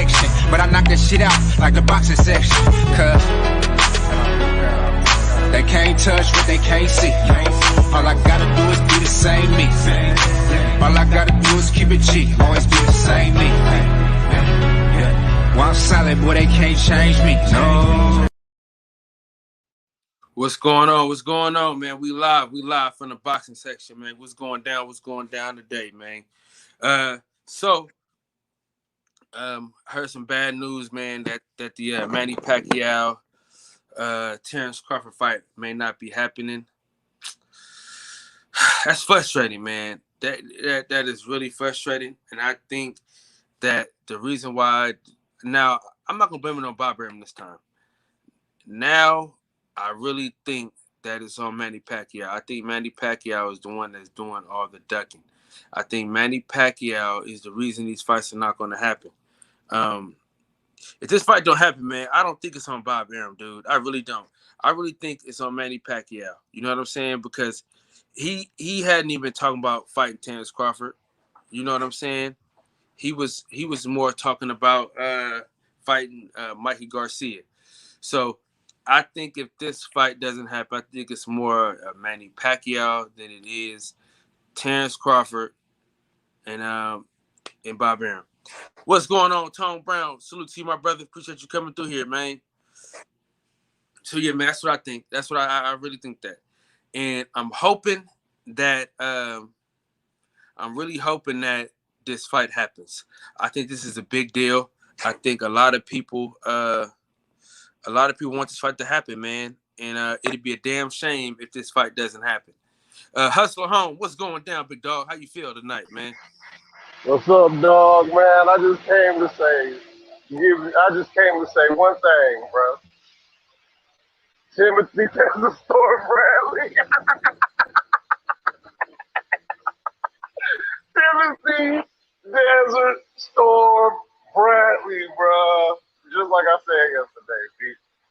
connection. But I knock that shit out like the boxing section. Cause they can't touch what they can't see. All I gotta do is be the same me. All I gotta do is keep it cheap. Always be the same me. While I'm solid, boy, they can't change me. No. What's going on? What's going on, man? We live from the boxing section, man. What's going down today, man? Heard some bad news, man, that the Manny Pacquiao Terence Crawford fight may not be happening. That's frustrating, man. That is really frustrating. And I think that the reason why now I'm not gonna blame it on Bob Arum this time. Now I really think that it's on Manny Pacquiao. I think Manny Pacquiao is the one that's doing all the ducking. I think Manny Pacquiao is the reason these fights are not going to happen. If this fight don't happen, man, I don't think it's on Bob Arum, dude. I really don't. I really think it's on Manny Pacquiao. You know what I'm saying? Because he hadn't even talking about fighting Terence Crawford. You know what I'm saying? He was more talking about fighting Mikey Garcia. So I think if this fight doesn't happen, I think it's more Manny Pacquiao than it is Terence Crawford and Bob Arum. What's going on, Tom Brown? Salute to you, my brother. Appreciate you coming through here, man. So yeah, man, that's what I think. That's what I really think that. And I'm hoping that I'm really hoping that this fight happens. I think this is a big deal. I think a lot of people want this fight to happen, man. And it'd be a damn shame if this fight doesn't happen. Hustler Home, what's going down, big dog? How you feel tonight, man? What's up, dog, man? I just came to say one thing, bro. Timothy Desert Storm Bradley. Timothy Desert Storm Bradley, bro. Just like I said yesterday,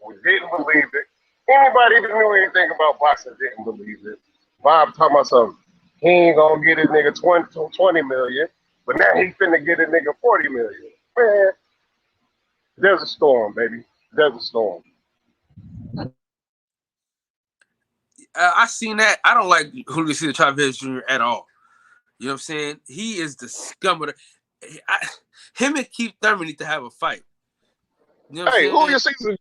we didn't believe it. Anybody that knew anything about boxing didn't believe it. Bob talking about something. He ain't gonna get his nigga 20 million, but now he finna get a nigga 40 million. Man, there's a storm, baby. There's a storm. I seen that. I don't like Julio Cesar Chavez Jr. at all. You know what I'm saying? He is the scum of the. Him and Keith Thurman need to have a fight. You know hey, Julio Cesar,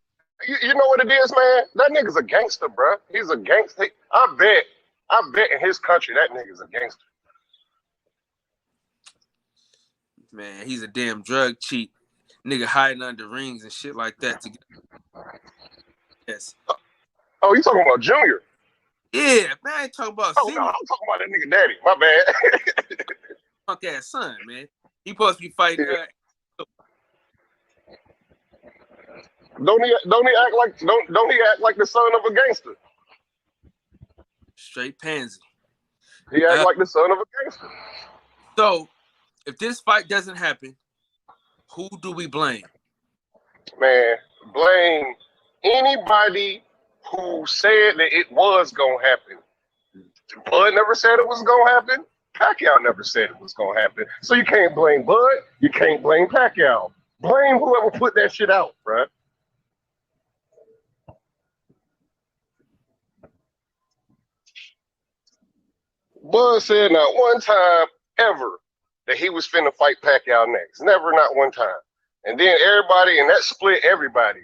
you know what it is, man? That nigga's a gangster, bro. He's a gangster. I bet in his country that nigga's a gangster. Man, he's a damn drug cheat. Nigga hiding under rings and shit like that. Yes. Oh, you talking about Junior? Yeah, man, I ain't talking about Senior. No, I'm talking about that nigga daddy. My bad. Punk ass son, man. He supposed to be fighting. Don't he act like the son of a gangster? Straight pansy. He act like the son of a gangster. So, if this fight doesn't happen, who do we blame? Man, blame anybody who said that it was gonna happen. Bud never said it was gonna happen. Pacquiao never said it was gonna happen. So you can't blame Bud. You can't blame Pacquiao. Blame whoever put that shit out, bruh. Bud said not one time ever that he was finna fight Pacquiao next. Never, not one time. And then everybody, and that split everybody.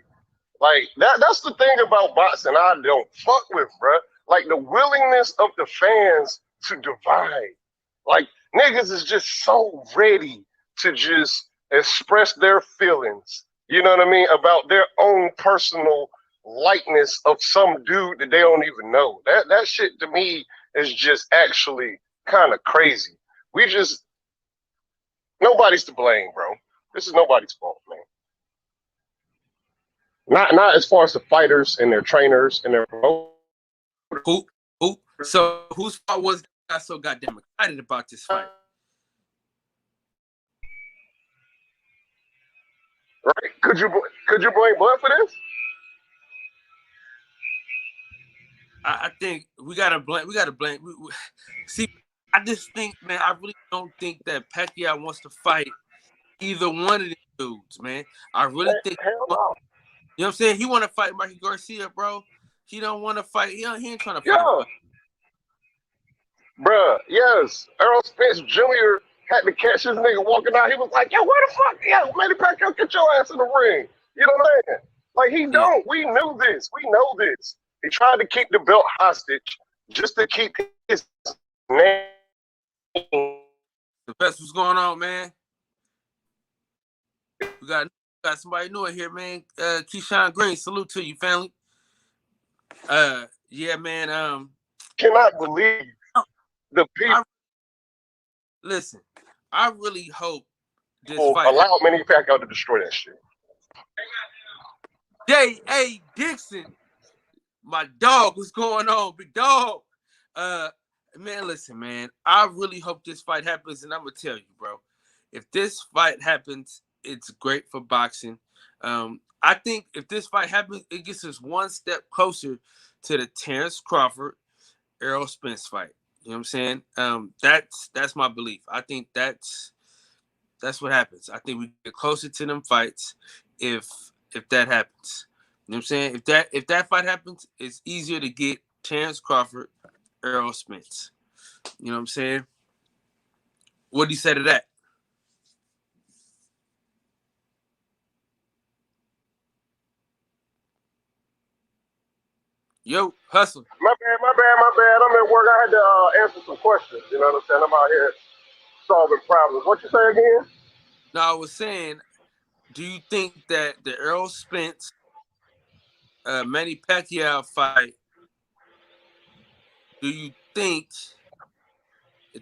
Like, that's the thing about boxing I don't fuck with, bruh. Like, the willingness of the fans to divide. Like, niggas is just so ready to just express their feelings, you know what I mean, about their own personal likeness of some dude that they don't even know. That shit to me is just actually kind of crazy. Nobody's to blame, bro. This is nobody's fault, man. Not as far as the fighters and their trainers and their promoters. So whose fault was I so goddamn excited about this fight? Right? Could you blame Bud for this? I think we gotta blame. See, I just think, man, I really don't think that Pacquiao wants to fight either one of them dudes, man. I really think. Hell no. You know what I'm saying? He want to fight Mikey Garcia, bro. He don't want to fight. He ain't trying to fight. Yeah. Bruh, yes. Earl Spence Jr. had to catch this nigga walking out. He was like, yo, where the fuck? Yo, Manny Pacquiao, get your ass in the ring. You know what I'm saying? Like, he don't. We knew this. We know this. He tried to keep the belt hostage just to keep his name. The best what's going on, man. We got somebody new in here, man. Keyshawn Green, salute to you, family. Yeah, man. Cannot believe the people. Listen, I really hope this fight allowed Manny Pacquiao to destroy that shit. J.A. Dixon, my dog, what's going on, big dog? Man, listen, man. I really hope this fight happens, and I'm gonna tell you, bro. If this fight happens, it's great for boxing. I think if this fight happens, it gets us one step closer to the Terence Crawford, Errol Spence fight. You know what I'm saying? That's my belief. I think that's what happens. I think we get closer to them fights if that happens. You know what I'm saying? If that fight happens, it's easier to get Terence Crawford, Errol Spence. You know what I'm saying? What do you say to that? Yo, hustle. My bad. I'm at work. I had to answer some questions. You know what I'm saying? I'm out here solving problems. What you say again? No, I was saying, do you think that the Errol Spence, Manny Pacquiao fight, do you think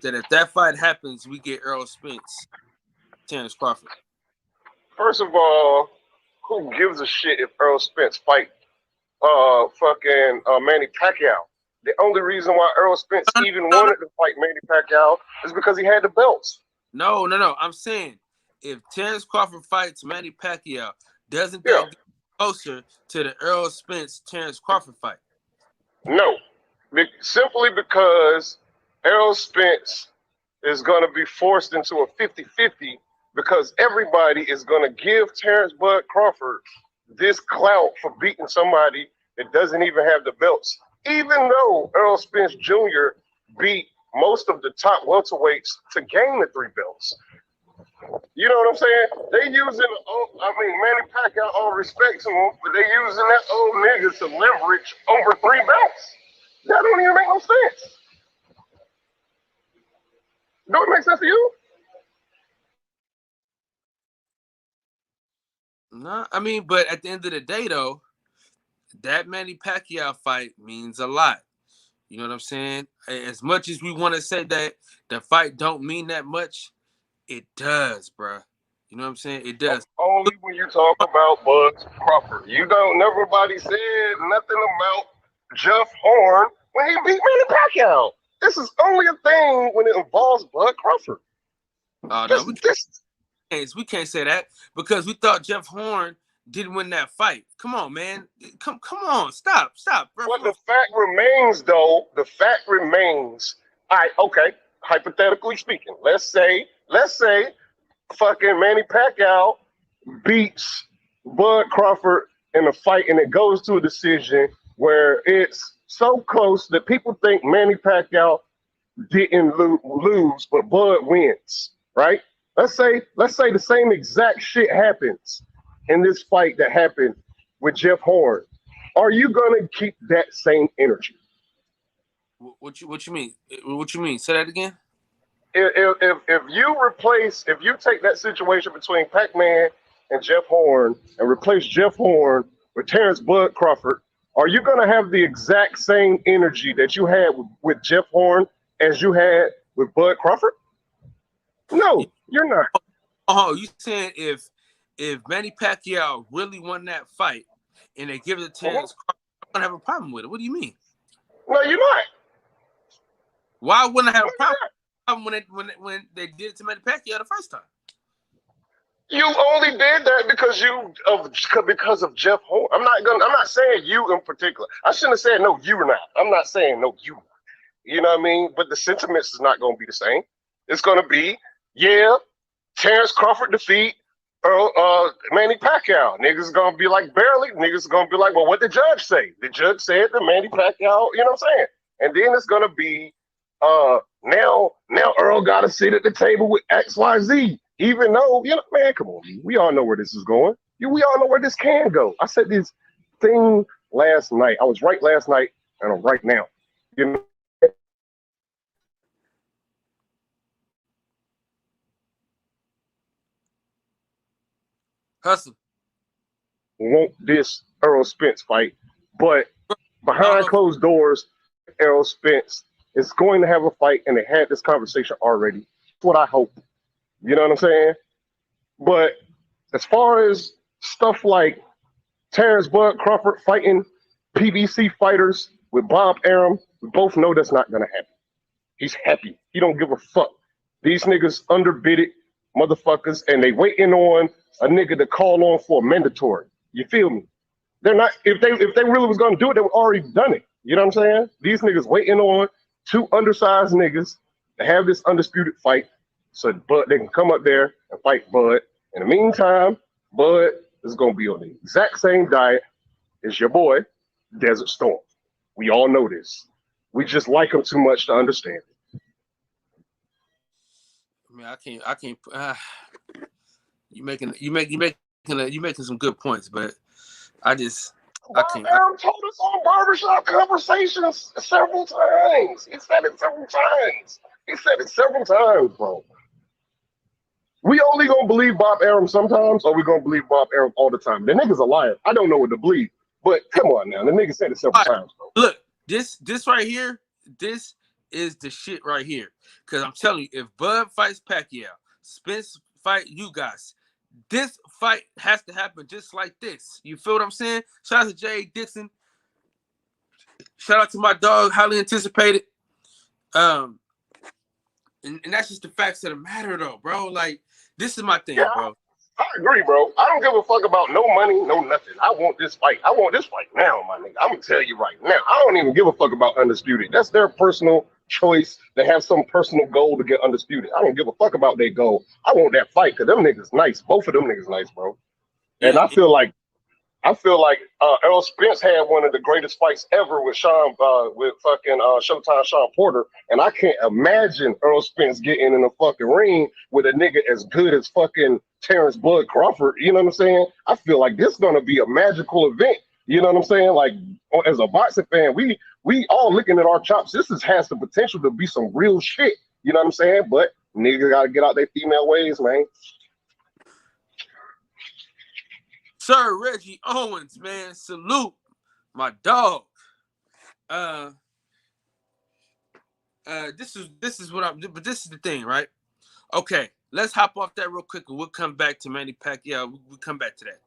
that if that fight happens, we get Errol Spence, Terence Crawford? First of all, who gives a shit if Errol Spence fight Manny Pacquiao? The only reason why Errol Spence even wanted to fight Manny Pacquiao is because he had the belts. No. I'm saying if Terence Crawford fights Manny Pacquiao, doesn't that get closer to the Errol Spence Terence Crawford fight? No. Simply because Errol Spence is going to be forced into a 50-50 because everybody is going to give Terence Bud Crawford this clout for beating somebody that doesn't even have the belts. Even though Errol Spence Jr. beat most of the top welterweights to gain the 3 belts. You know what I'm saying? They using, Manny Pacquiao, all respect to him, but they using that old nigga to leverage over 3 belts. That don't even make no sense. Don't it make sense to you? No, but at the end of the day, though, that Manny Pacquiao fight means a lot. You know what I'm saying? As much as we want to say that the fight don't mean that much, it does, bro. You know what I'm saying? It does. Only when you talk about Bud Crawford. You don't. Nobody said nothing about Jeff Horn when he beat Manny Pacquiao. This is only a thing when it involves Bud Crawford. No, we can't say that because we thought Jeff Horn didn't win that fight. Come on, man. Come on. Stop, bro. But the fact remains, though. The fact remains. All right, okay. Hypothetically speaking, let's say fucking Manny Pacquiao beats Bud Crawford in a fight and it goes to a decision where it's so close that people think Manny Pacquiao didn't lose, but Bud wins, right? Let's say the same exact shit happens in this fight that happened with Jeff Horn. Are you gonna keep that same energy? What you mean? What you mean? Say that again. If you take that situation between Pac-Man and Jeff Horn and replace Jeff Horn with Terence Bud Crawford, are you going to have the exact same energy that you had with Jeff Horn as you had with Bud Crawford? No, you're not. Oh, you saying if Manny Pacquiao really won that fight and they give it to Terence Crawford, I'm going to have a problem with it. What do you mean? No, you're not. Why wouldn't I have a problem when they did it to Manny Pacquiao the first time? You only did that because of Jeff Horn. I'm not saying you in particular. I shouldn't have said no, you're not. I'm not saying no, you not. You know what I mean? But the sentiments is not going to be the same. It's going to be, Terence Crawford defeat Manny Pacquiao. Niggas gonna be like barely. Niggas gonna be like, well, what the judge say? The judge said that Manny Pacquiao. You know what I'm saying? And then it's gonna be now Earl got to sit at the table with XYZ. Even though man, come on, we all know where this is going. We all know where this can go. I said this thing last night. I was right last night, and I'm right now. You know. Hustle. Want this Errol Spence fight, but behind closed doors, Errol Spence is going to have a fight, and they had this conversation already. That's what I hope. You know what I'm saying? But as far as stuff like Terence Bud Crawford fighting PBC fighters with Bob Arum, we both know that's not going to happen. He's happy. He don't give a fuck. These niggas underbidded motherfuckers, and they waiting on a nigga to call on for a mandatory. You feel me? They're not. If they really was gonna do it, they would already done it. You know what I'm saying? These niggas waiting on two undersized niggas to have this undisputed fight, so Bud they can come up there and fight Bud. In the meantime, Bud is gonna be on the exact same diet as your boy, Desert Storm. We all know this. We just like him too much to understand it. I mean, I can't. You making some good points, but I can't. Aaron told us on barbershop conversations several times. He said it several times, bro. We only gonna believe Bob Arum sometimes, or we gonna believe Bob Arum all the time? The nigga's a liar. I don't know what to believe, but come on now, the nigga said it several times, bro. Look, this right here, this is the shit right here. Because I'm telling you, if Bud fights Pacquiao, Spence fight you guys, this fight has to happen just like this. You feel what I'm saying? Shout out to Jay Dixon. Shout out to my dog, highly anticipated. And that's just the facts of the matter, though, bro. Like, this is my thing, bro. I agree, bro. I don't give a fuck about no money, no nothing. I want this fight. I want this fight now, my nigga. I'm gonna tell you right now. I don't even give a fuck about undisputed. That's their personal choice. They have some personal goal to get undisputed. I don't give a fuck about their goal. I want that fight because them niggas nice. Both of them niggas nice, bro. And I feel like Errol Spence had one of the greatest fights ever with Showtime Sean Porter, and I can't imagine Errol Spence getting in a fucking ring with a nigga as good as fucking Terence Bud Crawford. You know what I'm saying? I feel like this is gonna be a magical event. You know what I'm saying? Like, as a boxing fan, we all looking at our chops. This has the potential to be some real shit. You know what I'm saying? But niggas gotta get out their female ways, man. Sir Reggie Owens, man, salute my dog. This is what I'm. But this is the thing, right? Okay, let's hop off that real quick, and we'll come back to Manny Pacquiao. We'll come back to that.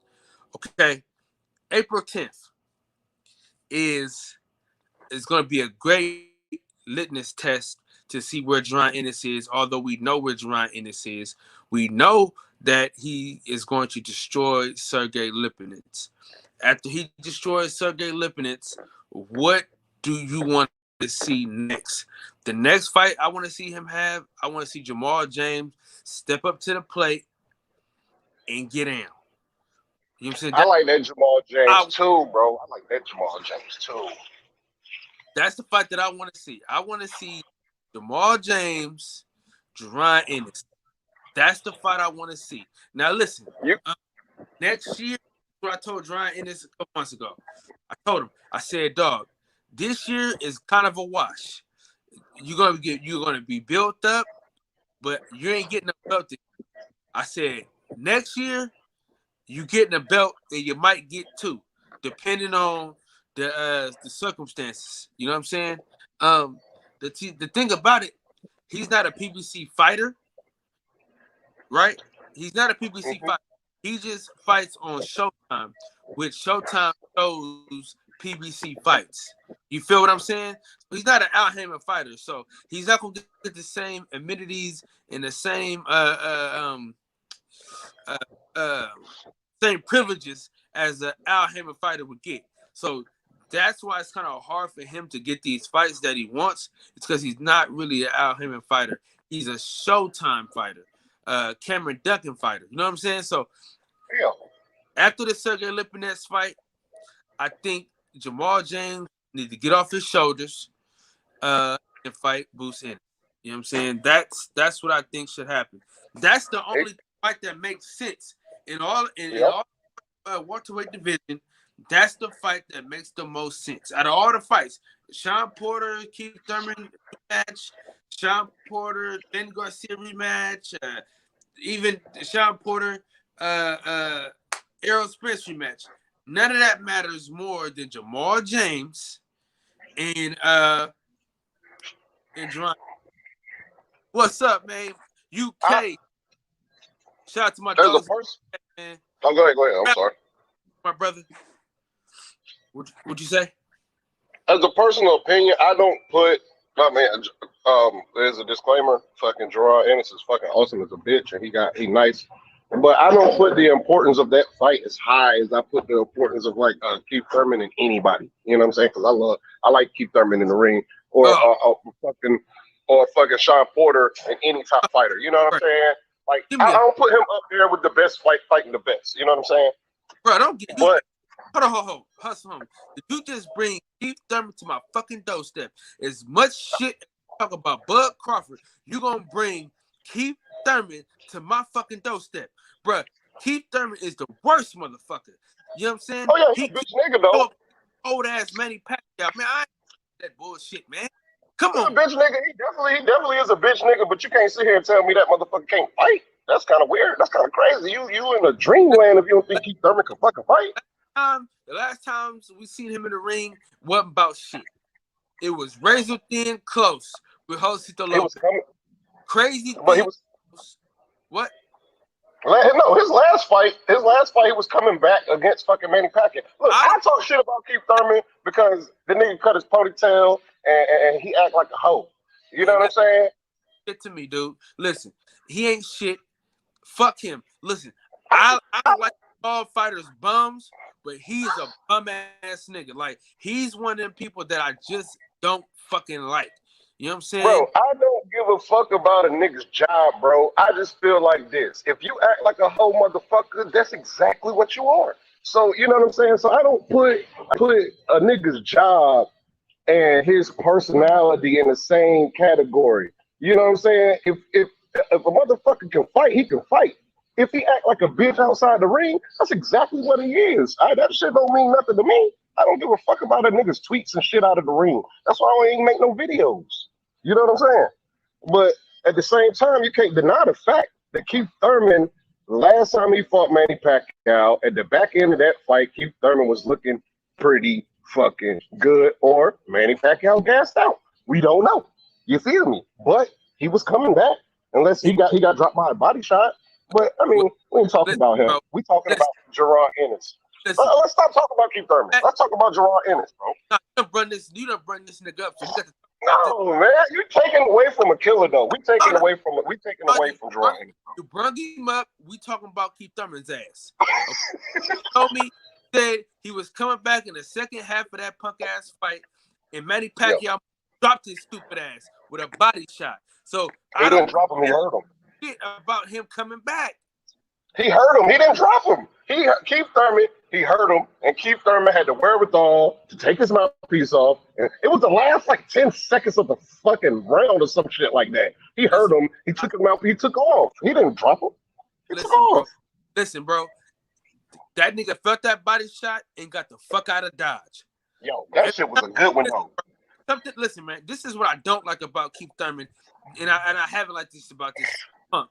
Okay, April 10th is going to be a great litmus test to see where Jerron Ennis is. Although we know where Jerron Ennis is, we know that he is going to destroy Sergey Lipinets. After he destroys Sergey Lipinets, what do you want to see next? The next fight I want to see him have, I want to see Jamal James step up to the plate and get down. You know what I'm saying? I like that Jamal James too, bro. I like that Jamal James too. That's the fight that I want to see. I want to see Jamal James, Jerron Ennis. That's the fight I want to see. Now, listen. Next year, what I told Jerron Ennis a couple months ago. I told him, I said, dog, this year is kind of a wash. You're gonna be built up, but you ain't getting a belt. I said, next year, you getting a belt, and you might get two, depending on the circumstances. You know what I'm saying? The thing about it, he's not a PBC fighter. Right? He's not a PBC fighter. He just fights on Showtime, which Showtime shows PBC fights. You feel what I'm saying? He's not an out-hammer fighter, so he's not going to get the same amenities and the same same privileges as an out-hammer fighter would get. So that's why it's kind of hard for him to get these fights that he wants. It's because he's not really an out-hammer fighter. He's a Showtime fighter. Cameron Duncan fighter. You know what I'm saying? So Yeah. after the Sergey Lipinets fight, I think Jamal James need to get off his shoulders and fight Bruce Ennis. You know what I'm saying? That's what I think should happen. That's the only fight that makes sense in all welterweight division. That's the fight that makes the most sense out of all the fights. Sean Porter, Keith Thurman rematch, Sean Porter, Ben Garcia rematch, even Sean Porter, Errol Spence rematch. None of that matters more than Jamal James and Jerron. What's up, man? UK. Shout out to my There's a dogs, person. man. Oh, go ahead. I'm sorry. My brother. What'd you say? As a personal opinion, I don't put. I mean, there's a disclaimer. Fucking Gerard Ennis is fucking awesome as a bitch, and he nice. But I don't put the importance of that fight as high as I put the importance of like Keith Thurman and anybody. You know what I'm saying? Because I like Keith Thurman in the ring, or fucking Sean Porter and any top fighter. You know what I'm saying? Like I don't put him up there with the best fighting the best. You know what I'm saying? Bro, don't get. But Hold on. Hustle home. Did you just bring Keith Thurman to my fucking doorstep? As much shit as you talk about Bud Crawford, you gonna bring Keith Thurman to my fucking doorstep. Bro, Keith Thurman is the worst motherfucker. You know what I'm saying? Oh yeah, he's a bitch nigga though. Old ass Manny Pacquiao. Man, I ain't that bullshit, man. Come on. He's a bitch nigga. He definitely is a bitch nigga, but you can't sit here and tell me that motherfucker can't fight. That's kind of weird. That's kind of crazy. You in a dreamland if you don't think Keith Thurman can fucking fight. The last times we seen him in the ring wasn't about shit. It was razor thin close with Josito Lopez. Crazy but thin. What? No, his last fight, he was coming back against fucking Manny Pacquiao. Look, I talk shit about Keith Thurman because the nigga cut his ponytail and he act like a hoe. You know what I'm saying? Shit to me, dude. Listen, he ain't shit. Fuck him. Listen, I don't like all fighters bums, but he's a bum ass nigga. Like, he's one of them people that I just don't fucking like. You know what I'm saying? Bro, I don't give a fuck about a nigga's job, bro. I just feel like this. If you act like a whole motherfucker, that's exactly what you are. So, you know what I'm saying? So I don't put a nigga's job and his personality in the same category. You know what I'm saying? If a motherfucker can fight, he can fight. If he act like a bitch outside the ring, that's exactly what he is. That shit don't mean nothing to me. I don't give a fuck about a nigga's tweets and shit out of the ring. That's why I don't even make no videos. You know what I'm saying? But at the same time, you can't deny the fact that Keith Thurman, last time he fought Manny Pacquiao, at the back end of that fight, Keith Thurman was looking pretty fucking good, or Manny Pacquiao gassed out. We don't know. You feel me? But he was coming back, unless he got dropped by a body shot. But I mean, we ain't talking about him. Bro. We talking about Gerard Ennis. Let's stop talking about Keith Thurman. Let's talk about Gerard Ennis, bro. You done run this nigga up. So you got to no, man, you taking away from a killer though. We taking away from Gerard Ennis. You brung him up. We talking about Keith Thurman's ass. Okay. Told me said he was coming back in the second half of that punk ass fight, and Manny Pacquiao dropped his stupid ass with a body shot. So he didn't drop him. He hurt him. Shit about him coming back. He hurt him. He didn't drop him. Keith Thurman, he hurt him, and Keith Thurman had the wherewithal to take his mouthpiece off. And it was the last like 10 seconds of the fucking round or some shit like that. He hurt him. He took him out. He took off. He didn't drop him. He took off. Listen, bro. That nigga felt that body shot and got the fuck out of Dodge. Yo, that shit was a good one, though. Listen, man. This is what I don't like about Keith Thurman, and I haven't liked this about this punk.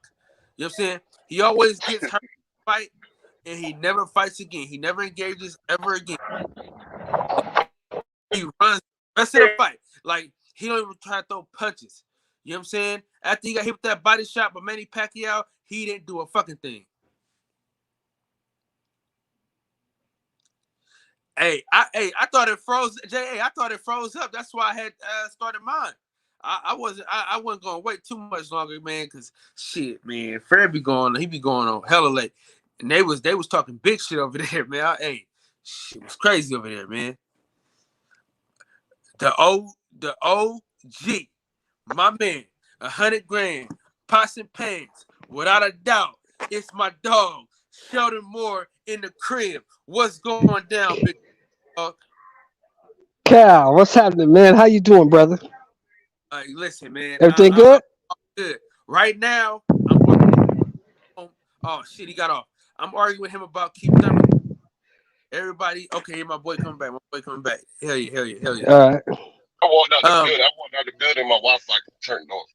You know what I'm saying? He always gets hurt in the fight, and he never fights again. He never engages ever again. He runs the rest of the fight. Like, he don't even try to throw punches. You know what I'm saying? After he got hit with that body shot by Manny Pacquiao, he didn't do a fucking thing. I thought it froze. I thought it froze up. That's why I had started mine. I wasn't gonna wait too much longer, man, because shit, man, Fred he be going on hella late. And they was talking big shit over there, man. Shit was crazy over there, man. The OG, my man, 100 grand, pots and pans, without a doubt, it's my dog, Sheldon Moore in the crib. What's going down, big dog? Cal, what's happening, man? How you doing, brother? Listen, man, Everything good? I'm good. Right now, I'm arguing. Oh, shit, he got off. I'm arguing with him about Keith Thurman. Everybody, okay, here my boy coming back. My boy coming back. Hell yeah, hell yeah, hell yeah. All right. I walked out the building. My Wi-Fi turned off.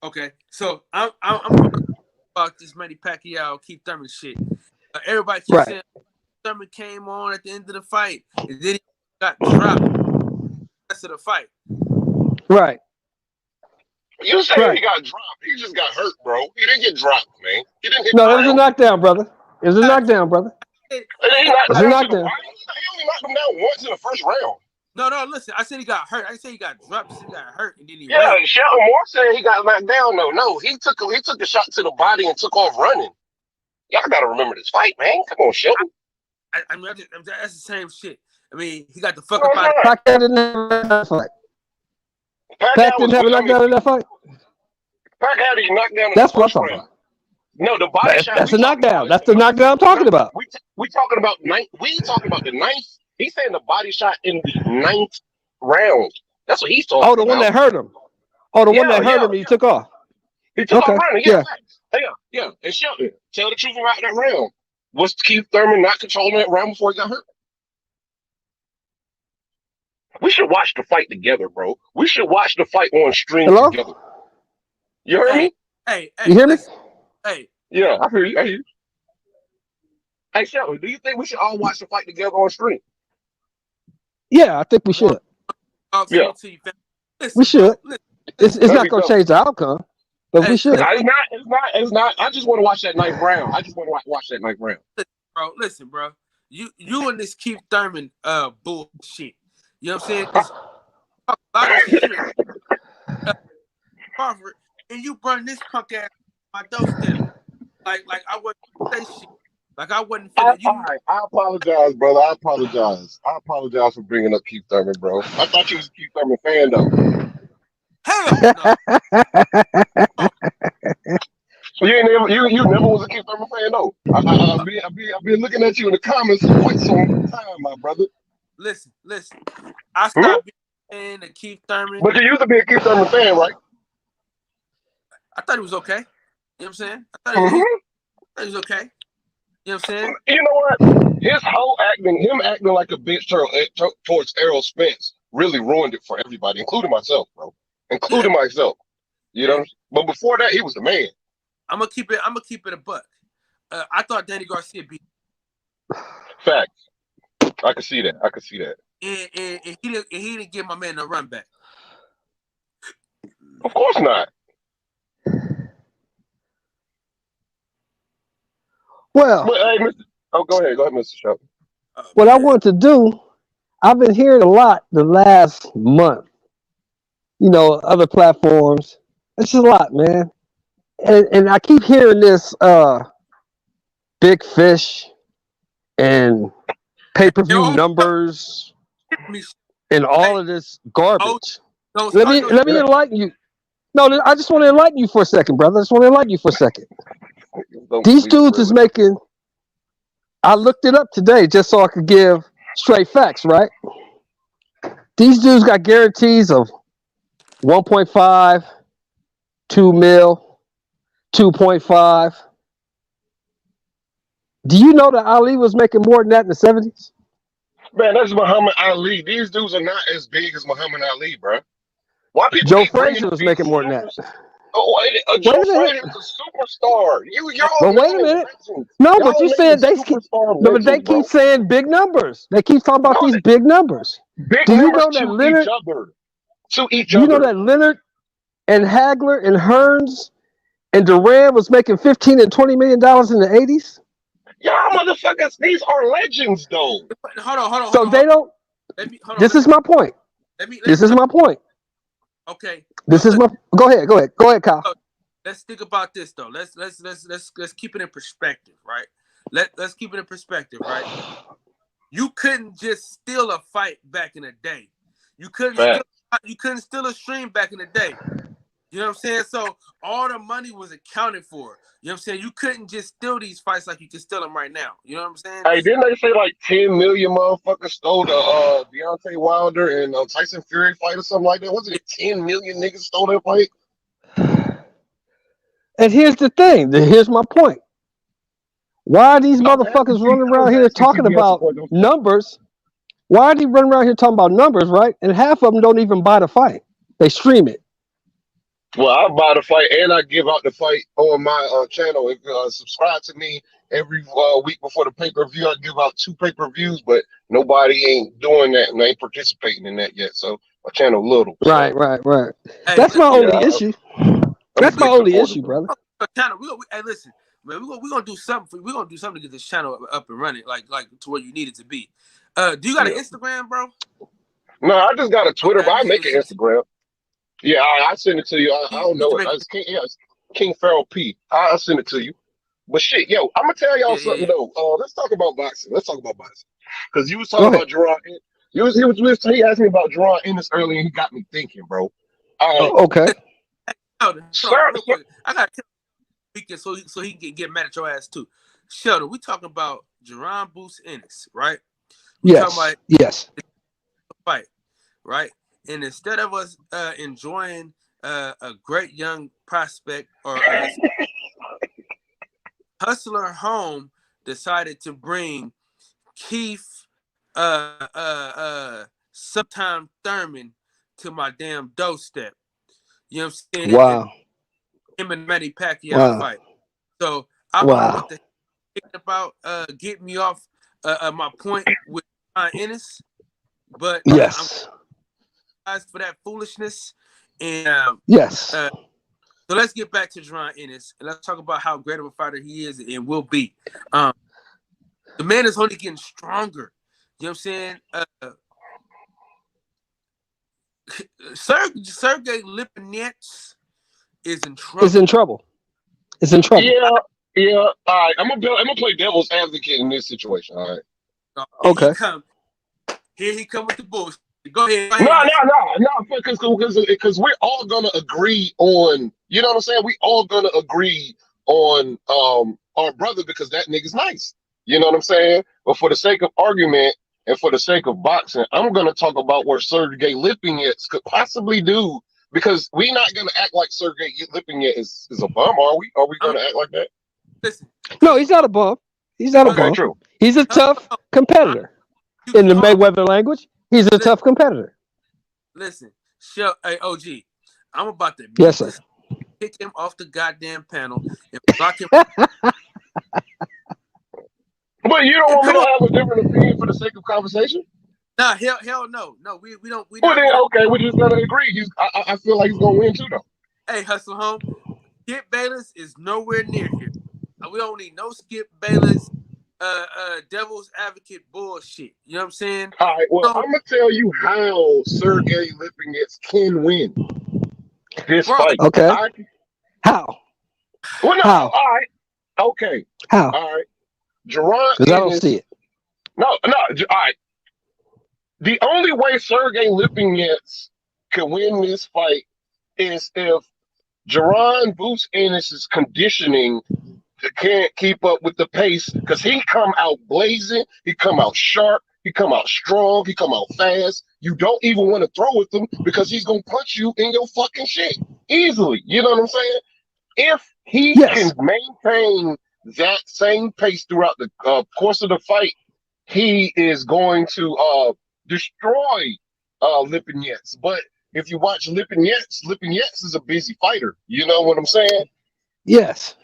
Okay, so I'm talking about this Manny Pacquiao, Keith Thurman shit. Everybody keeps saying Thurman came on at the end of the fight, and then he got dropped the rest of the fight. Right. You say he got dropped. He just got hurt, bro. He didn't get dropped, man. He didn't hit No, it was a knockdown, brother. It was a knockdown, brother. He knocked It's a knockdown. He only knocked him down once in the first round. No, listen. I said he got hurt. I didn't say he got dropped. I said he got hurt, and then he ran. Sheldon Moore said he got knocked down. No, he took a shot to the body and took off running. Y'all got to remember this fight, man. Come on, Sheldon. I mean, that's the same shit. I mean, he got the fuck up out of Pacquiao didn't have that fight. Pacquiao didn't have a knockdown in that fight. Pacquiao didn't knock down in That's the what first I'm talking round. about. No, the body shot. That's a knockdown. That's the knockdown I'm talking about. We talking about the ninth. He's saying the body shot in the ninth round. That's what he's talking about. Oh, the one that hurt him. Oh, the one that hurt him and he took off. He took off running. Yeah. And Sheldon, tell the truth about that round. Was Keith Thurman not controlling that round before he got hurt? We should watch the fight together, bro. We should watch the fight on stream together. You heard me? Hey, you hear me? Hey. Yeah, I hear you. Hey, Sheldon, do you think we should all watch the fight together on stream? Yeah, I think we should. Yeah. We should. It's not going to change the outcome, but we should. It's not. I just want to watch that ninth round. I just want to watch that ninth round. Listen, bro. You and this Keith Thurman bullshit. You know what I'm saying? Talk about shit. Crawford, and you brought this punk ass on my doorstep. Like I wouldn't say shit. Like I wouldn't feel you. I apologize, brother. I apologize for bringing up Keith Thurman, bro. I thought you was a Keith Thurman fan, though. Hell no. You never was a Keith Thurman fan, though. I've been looking at you in the comments for quite some time, my brother. Listen. I stopped being a fan of Keith Thurman. But you used to be a Keith Thurman fan, right? I thought it was okay. You know what I'm saying? I thought it was okay. You know what I'm saying? You know what? His whole him acting like a bitch towards Errol Spence really ruined it for everybody, including myself, bro. Myself. You know? But before that, he was the man. I'm gonna keep it a buck. I thought Danny Garcia beat. Facts. I could see that. And he didn't give my man no run back. Of course not. Well, hey, go ahead, Mr. Shelton. What I want to do, I've been hearing a lot the last month. You know, other platforms. It's just a lot, man. And I keep hearing this big fish and pay-per-view numbers and all of this garbage. Let me enlighten you. No, I just want to enlighten you for a second, brother. These dudes is making. I looked it up today just so I could give straight facts, right? These dudes got guarantees of 1.5, 2 mil, 2.5. Do you know that Ali was making more than that in the 70s? Man, that's Muhammad Ali. These dudes are not as big as Muhammad Ali, bro. Why people Joe Frazier was making more than that. Joe Frazier's a superstar. But wait a minute. No, but you said they keep saying big numbers. They keep talking about these big numbers. Do you know that Leonard to each other? You know that Leonard and Hagler and Hearns and Duran was making $15 and $20 million in the 80s? Y'all motherfuckers, these are legends, though. Hold on. So they don't. This is my point. This is my point. Okay. This is my. Go ahead, Kyle. Let's think about this though. Let's keep it in perspective, right? Let's keep it in perspective, right? You couldn't just steal a fight back in the day. You couldn't steal a stream back in the day. You know what I'm saying? So all the money was accounted for. You know what I'm saying? You couldn't just steal these fights like you can steal them right now. You know what I'm saying? Hey, didn't they say like 10 million motherfuckers stole the Deontay Wilder and Tyson Fury fight or something like that? Wasn't it 10 million niggas stole that fight? And here's the thing. Here's my point. Why are these I was motherfuckers asking, running I was around here asking talking CBS about numbers? Why are they running around here talking about numbers, right? And half of them don't even buy the fight. They stream it. Well, I buy the fight and I give out the fight on my channel. If you subscribe to me every week before the pay-per-view, I give out 2 pay-per-views, but nobody ain't doing that and ain't participating in that yet. So my channel little. Right. Hey, That's my Yeah, only issue. I'm a That's my big only supporter, issue, bro. brother. channel. Hey, listen, man. We're gonna do something. We're gonna do something to get this channel up and running, like to where you need it to be. Do you got an Yeah. Instagram, bro? No, I just got a Twitter, but Okay, I make an Instagram. Yeah, I send it to you. I don't you know can it. make It's King Farrell P. I'll send it to you. But shit, yo, I'm gonna tell y'all something yeah. though. Let's talk about boxing. Because you was Go talking ahead. about Gerard. He asked me about Gerard Ennis earlier, and he got me thinking, bro. All right, Okay. Sheldon, sir. real quick. I got to weekend so he can get mad at your ass too. Sheldon, we talking about Jerron Boots Ennis, right? We talking about Yes. the fight, right? And instead of us enjoying a great young prospect or Hustler Home decided to bring Keith sometime Thurman to my damn doorstep. You know what I'm saying? And Wow. him and Manny Pacquiao Wow. fight. So I don't know what Wow. the heck about getting me off my point with Ennis, but I'm Yes. for that foolishness. And Yes. so let's get back to Jerron Ennis and let's talk about how great of a fighter he is and will be. The man is only getting stronger. You know what I'm saying? Sergey Lipinets is in trouble. It's in trouble. It's in trouble. Yeah. All right, I'm gonna play devil's advocate in this situation. All right. Okay. Here he come with the bullshit. Go ahead. No, because we're all gonna agree on. You know what I'm saying? We all gonna agree on our brother because that nigga's nice. You know what I'm saying? But for the sake of argument and for the sake of boxing, I'm gonna talk about what Sergey Lipinets could possibly do because we're not gonna act like Sergey Lipinets is a bum, are we? Are we gonna act like that? Listen. No, he's not a bum. He's not a bum. True. He's a tough competitor. In the Mayweather language, he's a tough competitor. Listen, hey OG, I'm about to yes, sir. Kick him off the goddamn panel and block him. But you don't want me to have a different opinion for the sake of conversation? Nah, hell no. No, we don't. Well, then, okay, we're just gonna agree. I feel like he's gonna win too, though. Hey, Hustle Home, Skip Bayless is nowhere near here. We don't need no Skip Bayless, devil's advocate bullshit. You know what I'm saying? All right. Well, I'm gonna tell you how Sergey Lipinets can win this fight. Okay. How? Well, no. How? All right. Okay. How? All right. Jerron. Because I don't see it. No. All right. The only way Sergey Lipinets can win this fight is if Jerron Boots Ennis' conditioning can't keep up with the pace because he come out blazing, he come out sharp, he come out strong, he come out fast. You don't even want to throw with him because he's gonna punch you in your fucking shit easily. You know what I'm saying? If he can maintain that same pace throughout the course of the fight, he is going to destroy Lipinets. But if you watch Lipinets is a busy fighter. You know what I'm saying? Yes.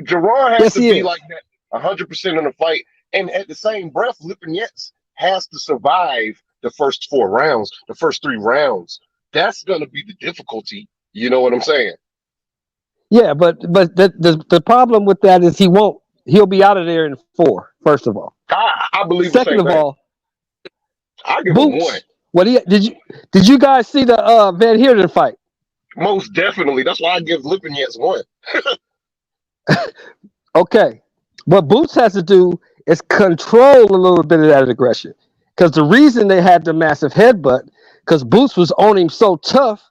Jerron has to be like that 100% in the fight. And at the same breath, Lipinets has to survive the first 4 rounds, the first 3 rounds. That's going to be the difficulty. You know what I'm saying? Yeah, but the problem with that is he'll be out of there in 4, first of all. I believe Second of all, I give him 1. What did you guys see the Van Heerden fight? Most definitely. That's why I give Lipinets 1. Okay. What Boots has to do is control a little bit of that aggression. Because the reason they had the massive headbutt, because Boots was on him so tough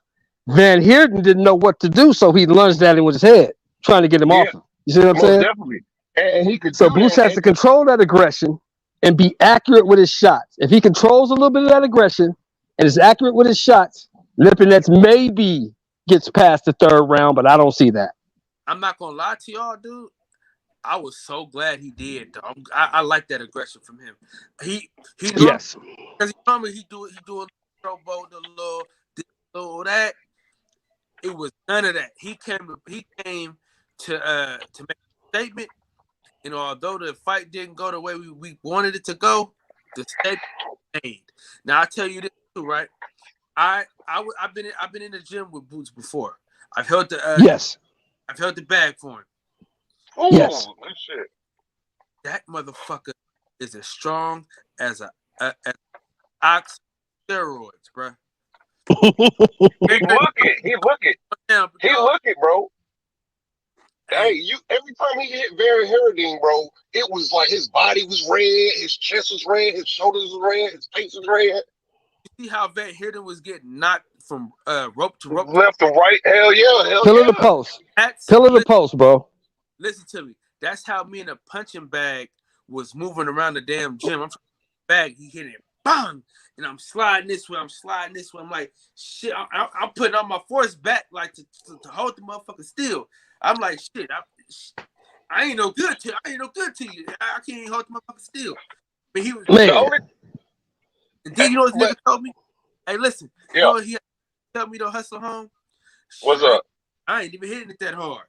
Van Heerden didn't know what to do, so he lunged at him with his head, trying to get him Yeah, off him. You see what I'm most saying? definitely. And he could So do Boots that. has to control that aggression and be accurate with his shots. If he controls a little bit of that aggression and is accurate with his shots, Lipinets maybe gets past the third round, but I don't see that. I'm not gonna lie to y'all, dude. I was so glad he did. Though. I like that aggression from him. He Yes. because normally he do a showboat, a little this, little that. It was none of that. He came to make a statement. And although the fight didn't go the way we wanted it to go, the statement made. Now I tell you this too, right? I've been in the gym with Boots before. I've held Yes. I've held the bag for him. Oh, Yes. shit. That motherfucker is as strong as a ox steroids, bro. He look it. He look it. He look it, bro. Hey, you. Every time he hit Van Heerden, bro, it was like his body was red, his chest was red, his shoulders was red, his face was red. You see how Van Heerden was getting knocked from rope to rope, Left to right. Hell yeah. Pillar to post. Pillar to post, bro. Listen to me. That's how me and the punching bag was moving around the damn gym. I'm bag, he hit it, bang, and I'm sliding this way. I'm like, shit. I'm putting all my force back, like to hold the motherfucker still. I'm like, shit. I ain't no good to you. I can't even hold the motherfucker still. But he was. Man. And then you know what this nigga told me? Hey, listen. Yeah. You know what he told me to hustle home? What's up? I ain't even hitting it that hard.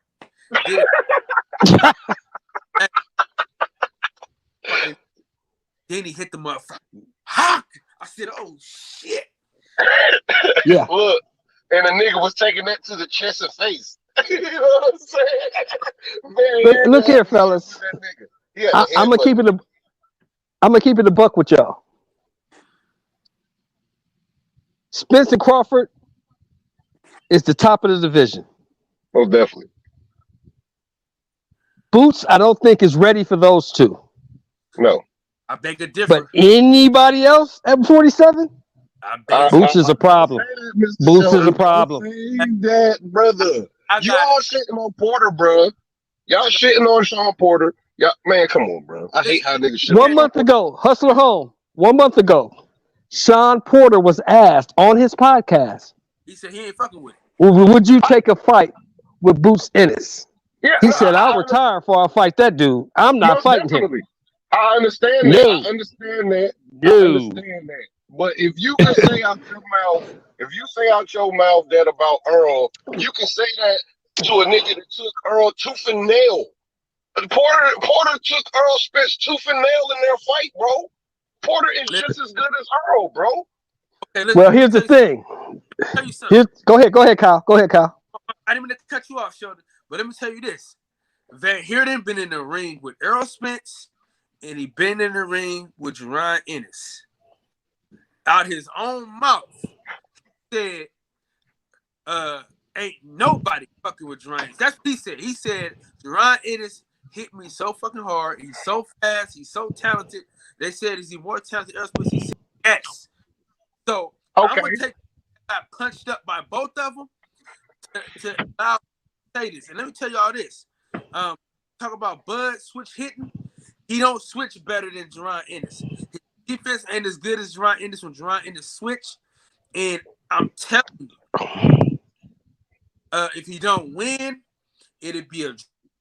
Then he hit the motherfucker. Hawk! I said, oh shit. Yeah. Look, and the nigga was taking that to the chest and face. You know what I'm saying? Look here, fellas. Yeah, I'm gonna keep it a buck with y'all. Spencer Crawford is the top of the division. Most definitely. Boots, I don't think is ready for those two. No. I beg to differ. But anybody else at 47? Boots is a problem. Boots is a problem. That, brother. Y'all shitting on Porter, bro. Y'all shitting on Sean Porter. Y'all, man, come on, bro. I hate how niggas shit. 1 month ago, Hustler Home, 1 month ago, Sean Porter was asked on his podcast. He said he ain't fucking with it. Would you take a fight with Boots Ennis? Yeah, he said, I'll retire before I fight that dude. I'm not fighting him. I understand that. I understand that. But if you can say out your mouth, that about Earl, you can say that to a nigga that took Earl tooth and nail. Porter took Earl Spence tooth and nail in their fight, bro. Porter is just as good as Earl, bro. Okay, well, here's the thing. Go ahead, Kyle. I didn't mean to cut you off, Sheldon, but let me tell you this. Van Heerden been in the ring with Earl Spence, and he been in the ring with Jerron Ennis. Out his own mouth, he said, ain't nobody fucking with Jerron Ennis. That's what he said. He said, Jerron Ennis hit me so fucking hard. He's so fast. He's so talented. They said, is he more talented than Earl Spence? He said, yes. So, I'm going to take got punched up by both of them to allow say this. And let me tell y'all this. Talk about Bud switch hitting. He don't switch better than Jerron Ennis. His defense ain't as good as Jerron Ennis when Jerron Ennis switch. And I'm telling you, if he don't win, it'd be a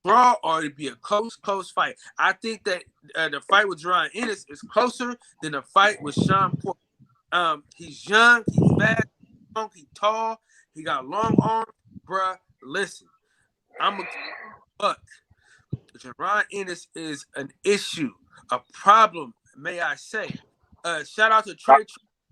draw or it'd be a close fight. I think that the fight with Jerron Ennis is closer than the fight with Sean Porter. He's young, he's fast, he's tall, he got long arms. Bruh, listen, I'm a buck. Jerron Ennis is an issue, a problem, may I say. Shout out to Trey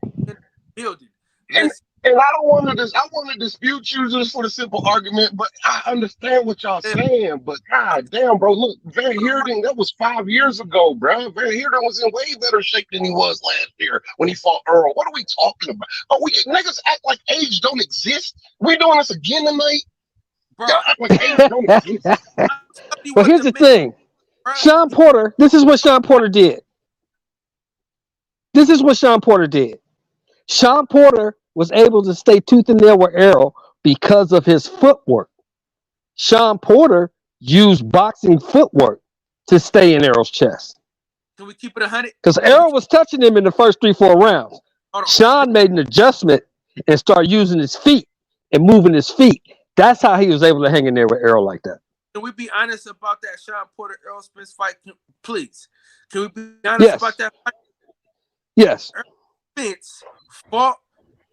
in the building. And I don't want to dispute you just for the simple argument, but I understand what y'all saying. But god damn, bro, look, Van Heerden, that was 5 years ago, bro. Van Heerden was in way better shape than he was last year when he fought Earl. What are we talking about? Oh, we niggas act like age don't exist. We doing this again tonight? Bro, y'all act like age don't exist. But here's the thing. Sean Porter, this is what Sean Porter did. Sean Porter was able to stay tooth and nail with Errol because of his footwork. Sean Porter used boxing footwork to stay in Errol's chest. Can we keep it 100? Because Errol was touching him in the first 3-4 rounds. Hold on. Sean made an adjustment and started using his feet and moving his feet. That's how he was able to hang in there with Errol like that. Can we be honest about that Sean Porter Errol Spence fight, please? Can we be honest about that fight? Yes. Errol Spence fought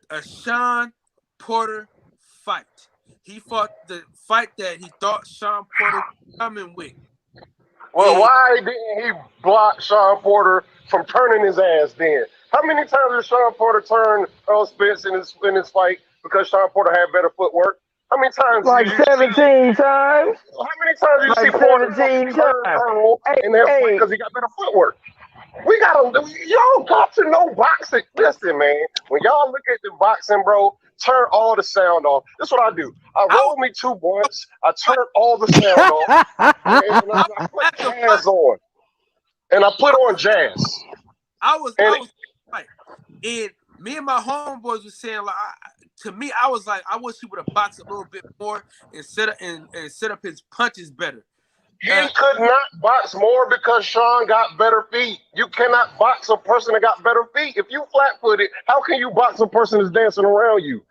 a Sean Porter fight. He fought the fight that he thought Sean Porter was coming with. Well, why didn't he block Sean Porter from turning his ass then? How many times did Sean Porter turn Errol Spence in his fight because Sean Porter had better footwork? How many times? Like 17 times. How many times did you see Porter turn Earl in that fight because he got better footwork? Y'all got to know boxing. Listen, man, when y'all look at the boxing, bro, turn all the sound off. That's what I do. I roll me 2 blunts. I turn all the sound off. And I put jazz on. And I put on jazz. I was right. And me and my homeboys were saying, like, to me, I was like, I wish he would have boxed a little bit more and set up his punches better. He could not box more because Sean got better feet. You cannot box a person that got better feet. If you flat-footed, how can you box a person that's dancing around you?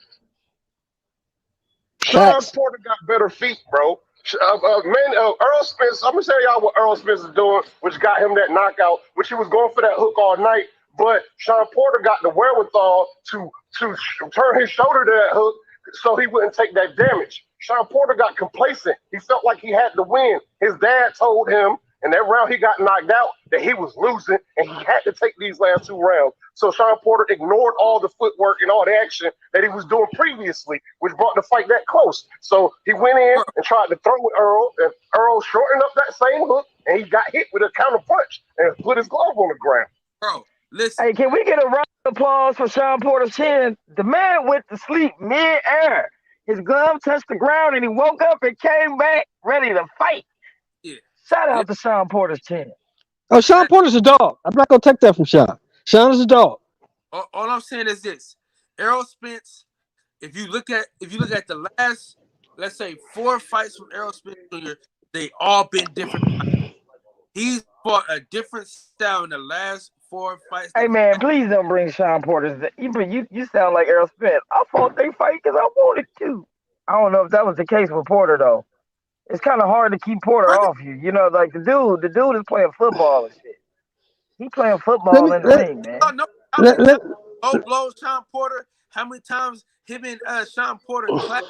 Sean Porter got better feet, bro. Earl Spence, I'm going to tell y'all what Earl Spence is doing, which got him that knockout, which he was going for that hook all night. But Sean Porter got the wherewithal to turn his shoulder to that hook so he wouldn't take that damage. Sean Porter got complacent. He felt like he had to win. His dad told him, and that round he got knocked out, that he was losing, and he had to take these last 2 rounds. So Sean Porter ignored all the footwork and all the action that he was doing previously, which brought the fight that close. So he went in and tried to throw with Earl, and Earl shortened up that same hook, and he got hit with a counter punch and put his glove on the ground. Bro, listen. Hey, can we get a round of applause for Sean Porter's chin? The man went to sleep mid-air. His glove touched the ground, and he woke up and came back ready to fight. Yeah. Shout out to Sean Porter's chin. Oh, Sean Porter's a dog. I'm not gonna take that from Sean. Sean is a dog. All I'm saying is this: Errol Spence. If you look at the last, let's say, 4 fights from Errol Spence Jr., they all been different. He's fought a different style in the last 4 fights. Hey man, please don't bring Sean Porter's. You sound like Errol Spence. I fought they fight because I wanted to. I don't know if that was the case with Porter though. It's kind of hard to keep Porter off you. You know, like the dude is playing football and shit. He playing football in the ring, man. Low blow Sean Porter. How many times him and Sean Porter clapped?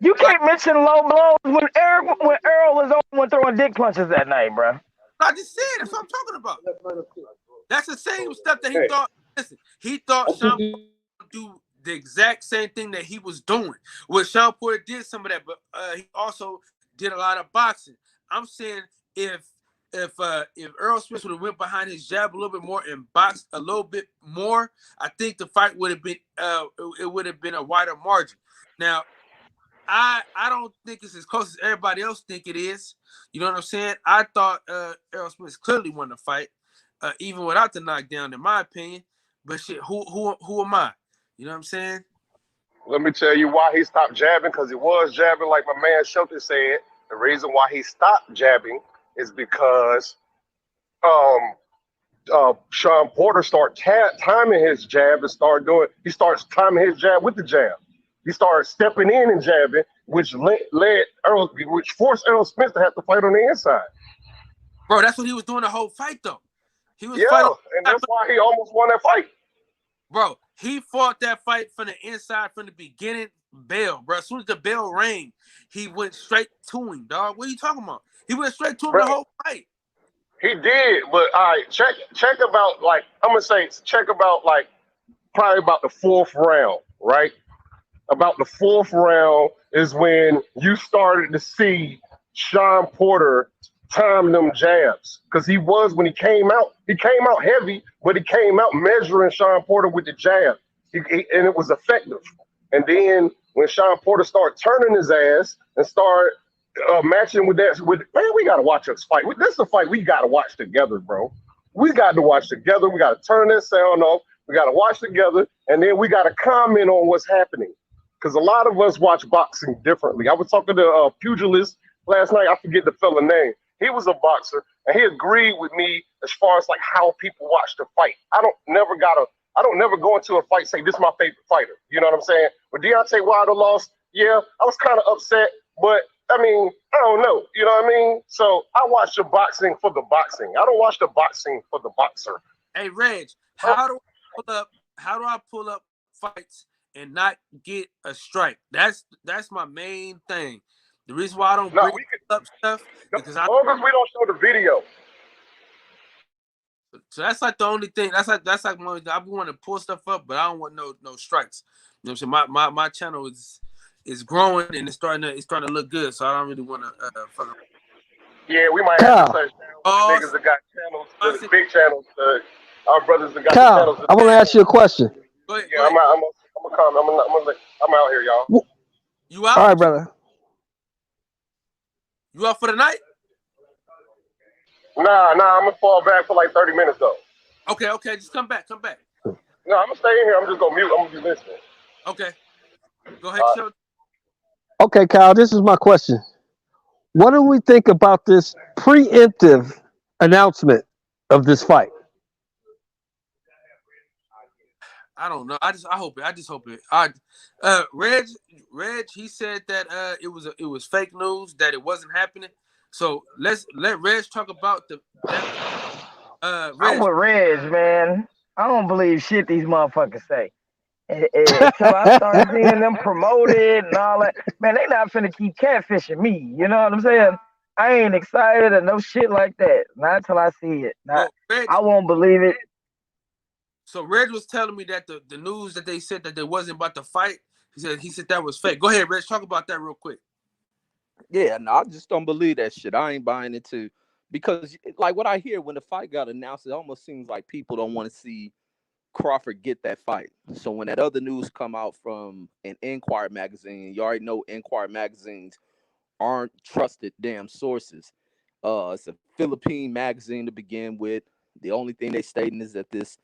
You can't mention low blows when Earl was on one throwing dick punches that night, bro. I just said that's what I'm talking about. That's the same stuff that he thought. Listen, he thought Sean Porter would do the exact same thing that he was doing. Well, Sean Porter did some of that, but he also did a lot of boxing. I'm saying if Errol Spence would have went behind his jab a little bit more and boxed a little bit more, I think the fight would have been it would have been a wider margin. Now, I don't think it's as close as everybody else think it is. You know what I'm saying? I thought Errol Spence clearly won the fight, even without the knockdown, in my opinion. But shit, who am I? You know what I'm saying? Let me tell you why he stopped jabbing, because he was jabbing, like my man Shelton said. The reason why he stopped jabbing is because Sean Porter started timing his jab and he starts timing his jab with the jab. He started stepping in and jabbing, which forced Errol Spence to have to fight on the inside. Bro, that's what he was doing the whole fight, though. He was fighting, and that's why he almost won that fight. Bro, he fought that fight from the inside from the beginning. Bell, bro. As soon as the bell rang, he went straight to him, dog. What are you talking about? He went straight to him the whole fight. He did, but all right, check about probably about the 4th round, right? About the 4th round is when you started to see Sean Porter time them jabs, because when he came out heavy, but he came out measuring Sean Porter with the jab, and it was effective. And then when Sean Porter started turning his ass and started matching with that, man, we got to watch this fight. This is a fight we got to watch together, bro. We got to watch together. We got to turn that sound off. We got to watch together, and then we got to comment on what's happening. because a lot of us watch boxing differently. I was talking to a pugilist last night. I forget the fella name. He was a boxer, and he agreed with me as far as like how people watch the fight. I don't never go into a fight and say this is my favorite fighter. You know what I'm saying? When Deontay Wilder lost, yeah, I was kind of upset, but I mean, I don't know. You know what I mean? So I watch the boxing for the boxing. I don't watch the boxing for the boxer. Hey, Reg, how do I pull up fights and not get a strike? That's my main thing. The reason why I don't bring up stuff because as long as we don't show the video. So that's like the only thing. That's like one. I want to pull stuff up, but I don't want no strikes. You know what I'm saying? My channel is growing and it's starting to look good. So I don't really want to. Yeah, we might have to say niggas that got channels, the big channels. Our brothers that got channels. I want to ask you a question. Go ahead. Yeah, I'm gonna come. I'm out here, y'all. You out? All right, brother. You out for the night? Nah, I'm gonna fall back for like 30 minutes though. Okay, just come back. No, I'm gonna stay in here. I'm just gonna mute. I'm gonna be listening. Okay, go ahead, show. Okay, Kyle, this is my question. What do we think about this preemptive announcement of this fight? I don't know. I just hope it. Reg, he said that it was fake news, that it wasn't happening. So let Reg talk about I'm with Reg, man. I don't believe shit these motherfuckers say. Until I start seeing them promoted and all that, man, they not finna keep catfishing me. You know what I'm saying? I ain't excited or no shit like that. Not until I see it. I won't believe it. So Reg was telling me that the news that they said that they wasn't about to fight, he said that was fake. Go ahead, Reg, talk about that real quick. Yeah, no, I just don't believe that shit. I ain't buying it too. Because like what I hear when the fight got announced, it almost seems like people don't want to see Crawford get that fight. So when that other news come out from an Enquirer magazine, you already know Enquirer magazines aren't trusted damn sources. It's a Philippine magazine to begin with. The only thing they stating is that this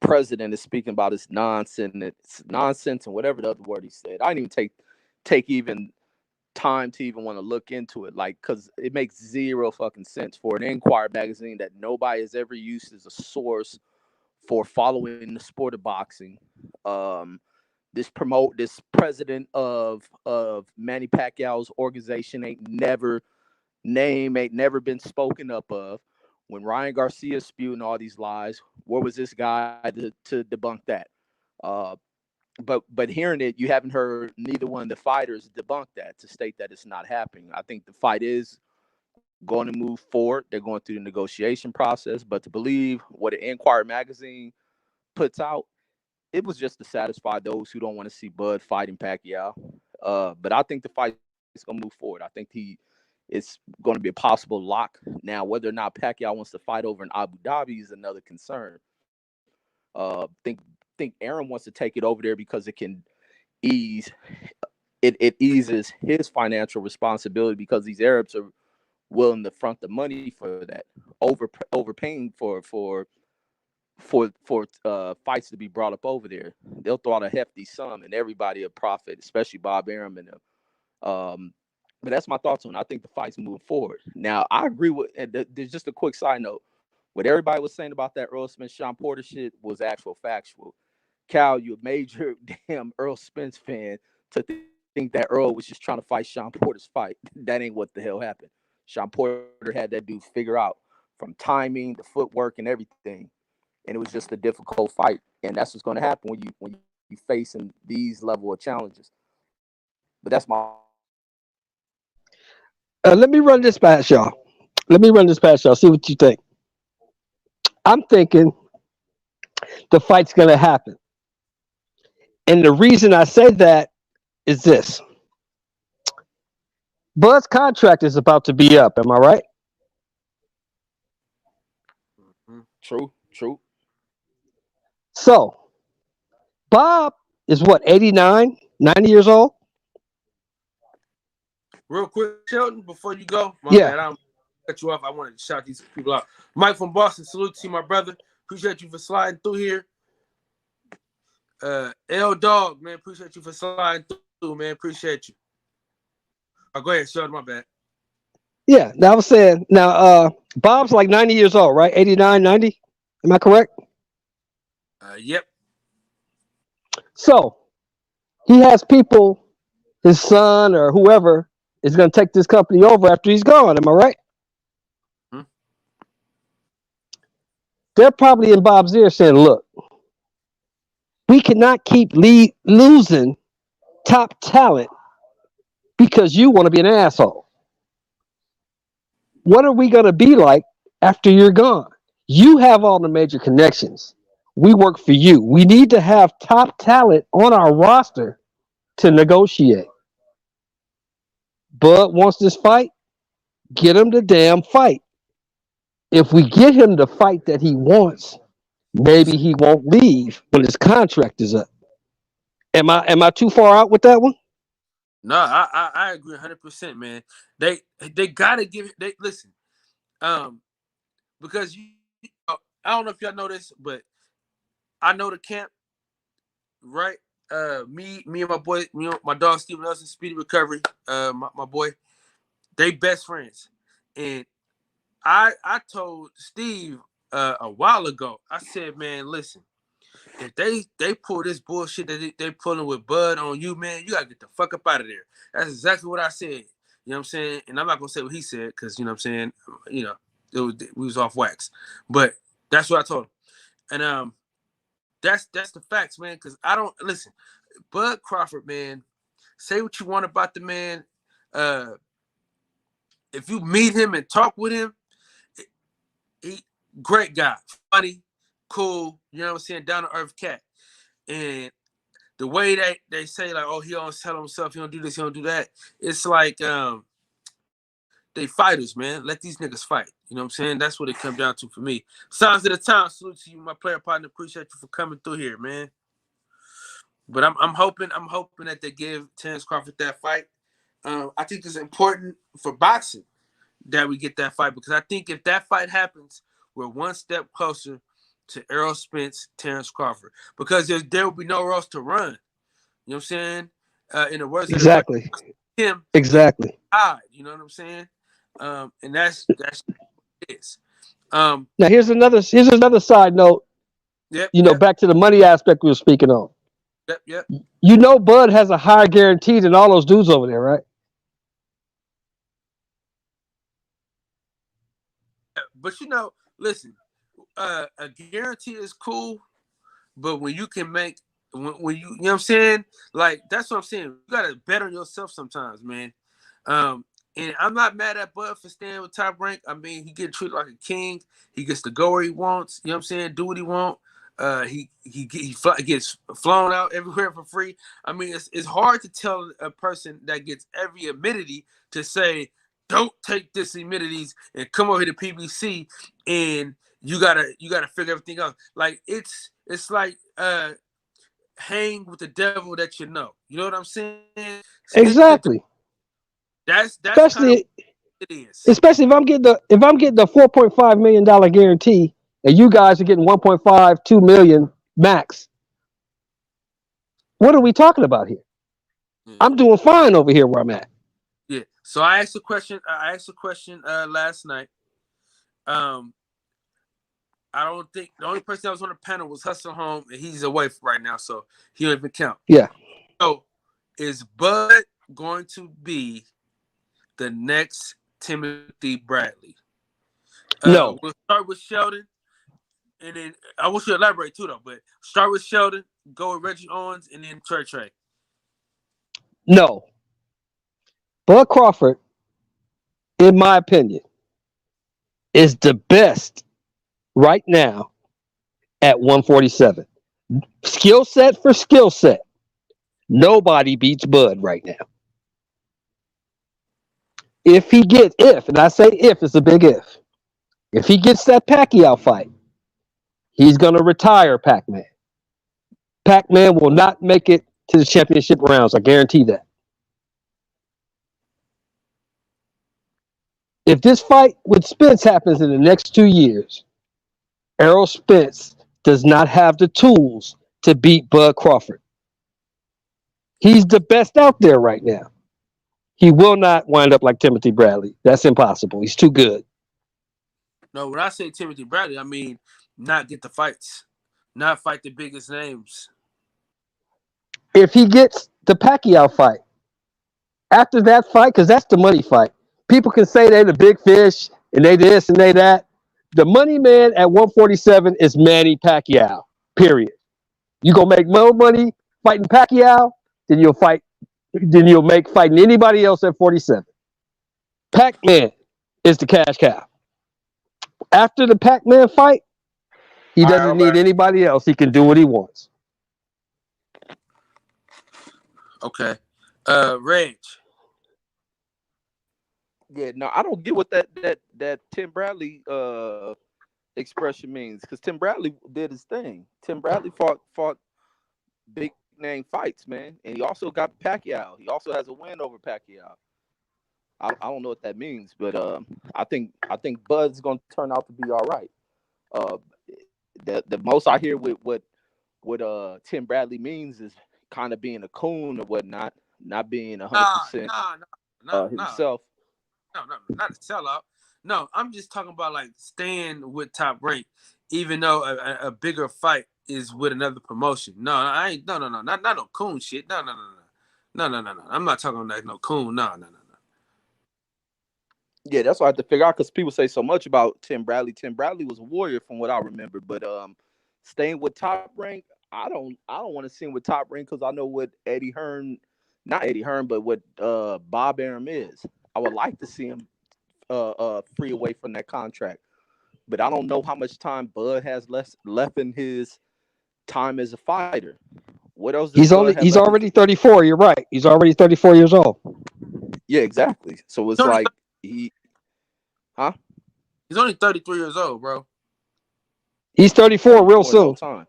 president is speaking about his nonsense and whatever the other word he said. I didn't even take even time to even want to look into it, like, because it makes zero fucking sense for an Enquirer magazine that nobody has ever used as a source for following the sport of boxing. This president of Manny Pacquiao's organization ain't never been spoken up of. When Ryan Garcia spewing all these lies, where was this guy to debunk that? But hearing it, you haven't heard neither one of the fighters debunk that, to state that it's not happening. I think the fight is going to move forward. They're going through the negotiation process, but to believe what an Enquirer magazine puts out, it was just to satisfy those who don't want to see Bud fighting Pacquiao. But I think the fight is going to move forward. I think it's going to be a possible lock. Now, whether or not Pacquiao wants to fight over in Abu Dhabi is another concern. Think Aaron wants to take it over there because it can eases his financial responsibility, because these Arabs are willing to front the money for that, overpaying for fights to be brought up over there. They'll throw out a hefty sum and everybody a profit, especially Bob Arum and them. But that's my thoughts on it. I think the fight's moving forward. Now, I agree with, there's just a quick side note. What everybody was saying about that Earl Spence, Sean Porter shit was actual factual. Cal, you a major damn Earl Spence fan to think that Earl was just trying to fight Sean Porter's fight. That ain't what the hell happened. Sean Porter had that dude figure out from timing, the footwork, and everything. And it was just a difficult fight. And that's what's going to happen when you facing these level of challenges. But that's my... Let me run this past y'all. See what you think. I'm thinking the fight's going to happen. And the reason I say that is this. Bud's contract is about to be up. Am I right? True. So, Bob is what, 89, 90 years old? Real quick, Sheldon, before you go, Yeah. bad, I don't cut you off. I wanted to shout these people out. Mike from Boston, salute to you, my brother. Appreciate you for sliding through here. L Dog, man, appreciate you for sliding too, man. Appreciate you. Oh, go ahead, Sheldon. My bad. Yeah. Now I was saying. Now, Bob's like 90 years old, right? 89, 90. Am I correct? Yep. So he has people, his son or whoever is going to take this company over after he's gone. Am I right? Hmm? They're probably in Bob's ear saying, "Look, we cannot keep losing top talent because you want to be an asshole. What are we going to be like after you're gone? You have all the major connections. We work for you. We need to have top talent on our roster to negotiate. Bud wants this fight. Get him the damn fight. If we get him the fight that he wants, maybe he won't leave when his contract is up." Am I too far out with that one? No, I agree 100%, man. They gotta give it. They listen, because I don't know if y'all know this, but I know the camp, right? Me and my boy, my dog Steven Nelson, Speedy Recovery, my boy, they best friends, and I told Steve a while ago. I said, man, listen, if they pull this bullshit that they pulling with Bud on you, man, you gotta get the fuck up out of there. That's exactly what I said. You know what I'm saying? And I'm not gonna say what he said because you know what I'm saying. You know, we was off wax, but that's what I told him. And that's the facts, man. Because I don't listen, Bud Crawford, man. Say what you want about the man. If you meet him and talk with him, he great guy, funny, cool. You know what I'm saying? Down to earth cat. And the way they say like, oh, he don't tell himself, he don't do this, he don't do that. It's like they fighters, man. Let these niggas fight. You know what I'm saying? That's what it comes down to for me. Signs of the time. Salute to you, my player partner. Appreciate you for coming through here, man. But I'm hoping that they give Terence Crawford that fight. I think it's important for boxing that we get that fight because I think if that fight happens, we're one step closer to Errol Spence, Terence Crawford, because there will be nowhere else to run. You know what I'm saying? In the words Exactly. of him, Exactly. you know what I'm saying? And that's what it is. Now here's another side note. Yep, You know, back to the money aspect we were speaking on. Yep. You know, Bud has a higher guarantee than all those dudes over there, right? But you know, listen, a guarantee is cool, but when you can make when you know what I'm saying, like that's what I'm saying. You gotta bet on yourself sometimes, man. And I'm not mad at Bud for staying with Top Rank. I mean, he gets treated like a king. He gets to go where he wants. You know what I'm saying? Do what he wants. He gets flown out everywhere for free. I mean, it's hard to tell a person that gets every amenity to say, don't take this amenities and come over here to PBC and you gotta figure everything out. Like it's like hang with the devil that you know. You know what I'm saying? Exactly. That's especially kind of it is. Especially if I'm getting the $4.5 million guarantee and you guys are getting 1.5, 2 million max. What are we talking about here? Yeah. I'm doing fine over here where I'm at. Yeah. So I asked a question. Last night. I don't think the only person that was on the panel was Hustle Home, and he's away right now, so he don't even count. Yeah. So is Bud going to be the next Timothy Bradley? No. We'll start with Sheldon, and then I want you to elaborate too, though. But start with Sheldon, go with Reggie Owens, and then Trey. No. Bud Crawford, in my opinion, is the best right now at 147. Skill set for skill set. Nobody beats Bud right now. And I say if, it's a big if he gets that Pacquiao fight, he's going to retire Pac-Man. Pac-Man will not make it to the championship rounds. I guarantee that. If this fight with Spence happens in the next 2 years, Errol Spence does not have the tools to beat Bud Crawford. He's the best out there right now. He will not wind up like Timothy Bradley. That's impossible. He's too good. No, when I say Timothy Bradley, I mean not get the fights, not fight the biggest names. If he gets the Pacquiao fight, after that fight, because that's the money fight, people can say they're the big fish and they this and they that. The money man at 147 is Manny Pacquiao. Period. You gonna make more money fighting Pacquiao than you'll make fighting anybody else at 47. Pac-Man is the cash cow. After the Pac-Man fight, he All right, doesn't need anybody else. He can do what he wants. Okay. Reg. Yeah, no, I don't get what that Tim Bradley expression means, because Tim Bradley did his thing. Tim Bradley fought big name fights, man, and he also got Pacquiao. He also has a win over Pacquiao. I don't know what that means, but I think Bud's gonna turn out to be all right. The most I hear with what Tim Bradley means is kind of being a coon or whatnot, not being 100% himself. No, not a sellout. No, I'm just talking about like staying with Top Rank, even though a bigger fight is with another promotion. No, I ain't. No, not no coon shit. No. I'm not talking like no coon. No. Yeah, that's what I have to figure out, because people say so much about Tim Bradley. Tim Bradley was a warrior from what I remember, but staying with Top Rank, I don't want to see him with Top Rank, because I know what not Eddie Hearn, but what Bob Arum is. I would like to see him free away from that contract, but I don't know how much time Bud has left in his time as a fighter. What else? He's already 34. You're right. He's already 34 years old. Yeah, exactly. So it's like he's only 33 years old, bro. He's 34 real soon. Time.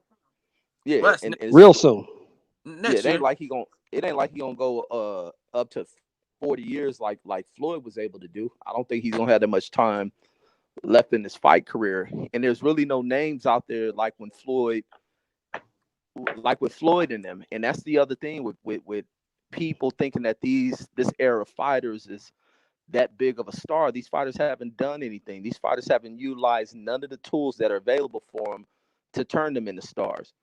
Yeah, and real soon. Next it year. ain't like he gonna go up to 40 years like Floyd was able to do. I don't think he's gonna have that much time left in his fight career. And there's really no names out there like with Floyd in them. And that's the other thing with people thinking that this era of fighters is that big of a star. These fighters haven't done anything. These fighters haven't utilized none of the tools that are available for them to turn them into stars,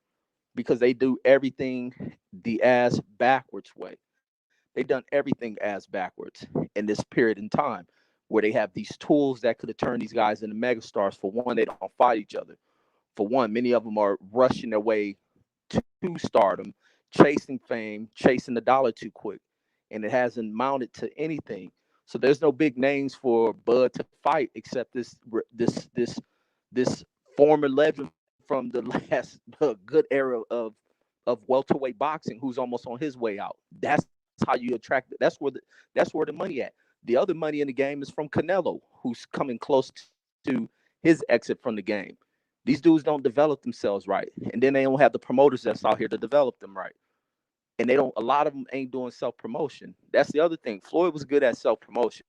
because they do everything the ass backwards way. They've done everything ass backwards in this period in time, where they have these tools that could have turned these guys into megastars. For one, they don't fight each other. For one, many of them are rushing their way to stardom, chasing fame, chasing the dollar too quick, and it hasn't mounted to anything. So there's no big names for Bud to fight except this former legend from the last good era of welterweight boxing, who's almost on his way out. That's how you attract. That's where the money at. The other money in the game is from Canelo, who's coming close to his exit from the game. These dudes don't develop themselves right, and then they don't have the promoters that's out here to develop them right. And a lot of them ain't doing self-promotion. That's the other thing. Floyd was good at self-promotion.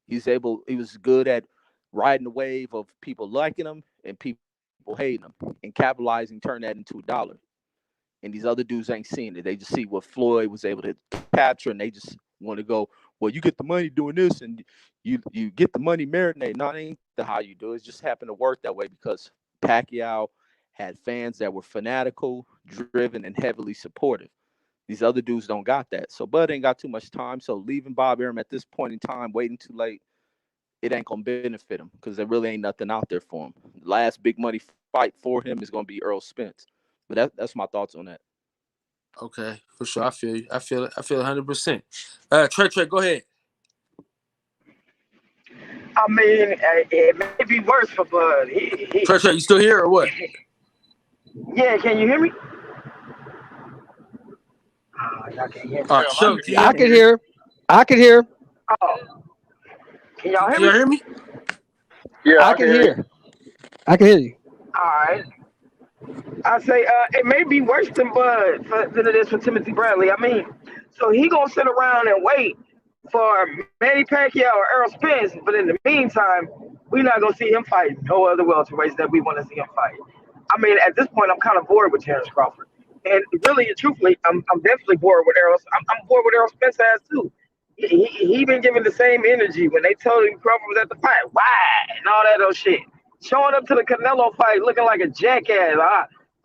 He was good at riding the wave of people liking him and people hating him, and capitalizing, turn that into $1. And these other dudes ain't seeing it. They just see what Floyd was able to capture, and they just want to go, well, you get the money doing this, and you get the money marinating. No, it ain't how you do it. It just happened to work that way because Pacquiao had fans that were fanatical, driven, and heavily supportive. These other dudes don't got that. So Bud ain't got too much time. So leaving Bob Arum at this point in time, waiting too late, it ain't going to benefit him, because there really ain't nothing out there for him. The last big money fight for him is going to be Earl Spence. But that's my thoughts on that. Okay, for sure. I feel you. I feel 100%. Trey, go ahead. I mean, it may be worse for Bud. Trey, you still here or what? Yeah, can you hear me? Y'all can't hear me. All right, so I can hear. Oh, can y'all hear me? Can y'all hear me? Yeah, I can hear. I can hear you. All right. I say it may be worse than Bud than it is for Timothy Bradley. I mean, so he gonna sit around and wait for Manny Pacquiao or Earl Spence, but in the meantime, we're not gonna see him fight no other welterweights that we want to see him fight. I mean, at this point, I'm kind of bored with Terence Crawford. And really and truthfully, I'm definitely bored with Errol. I'm bored with Errol Spence ass too. He been giving the same energy when they told him Crawford was at the fight. Why? And all that old shit. Showing up to the Canelo fight looking like a jackass.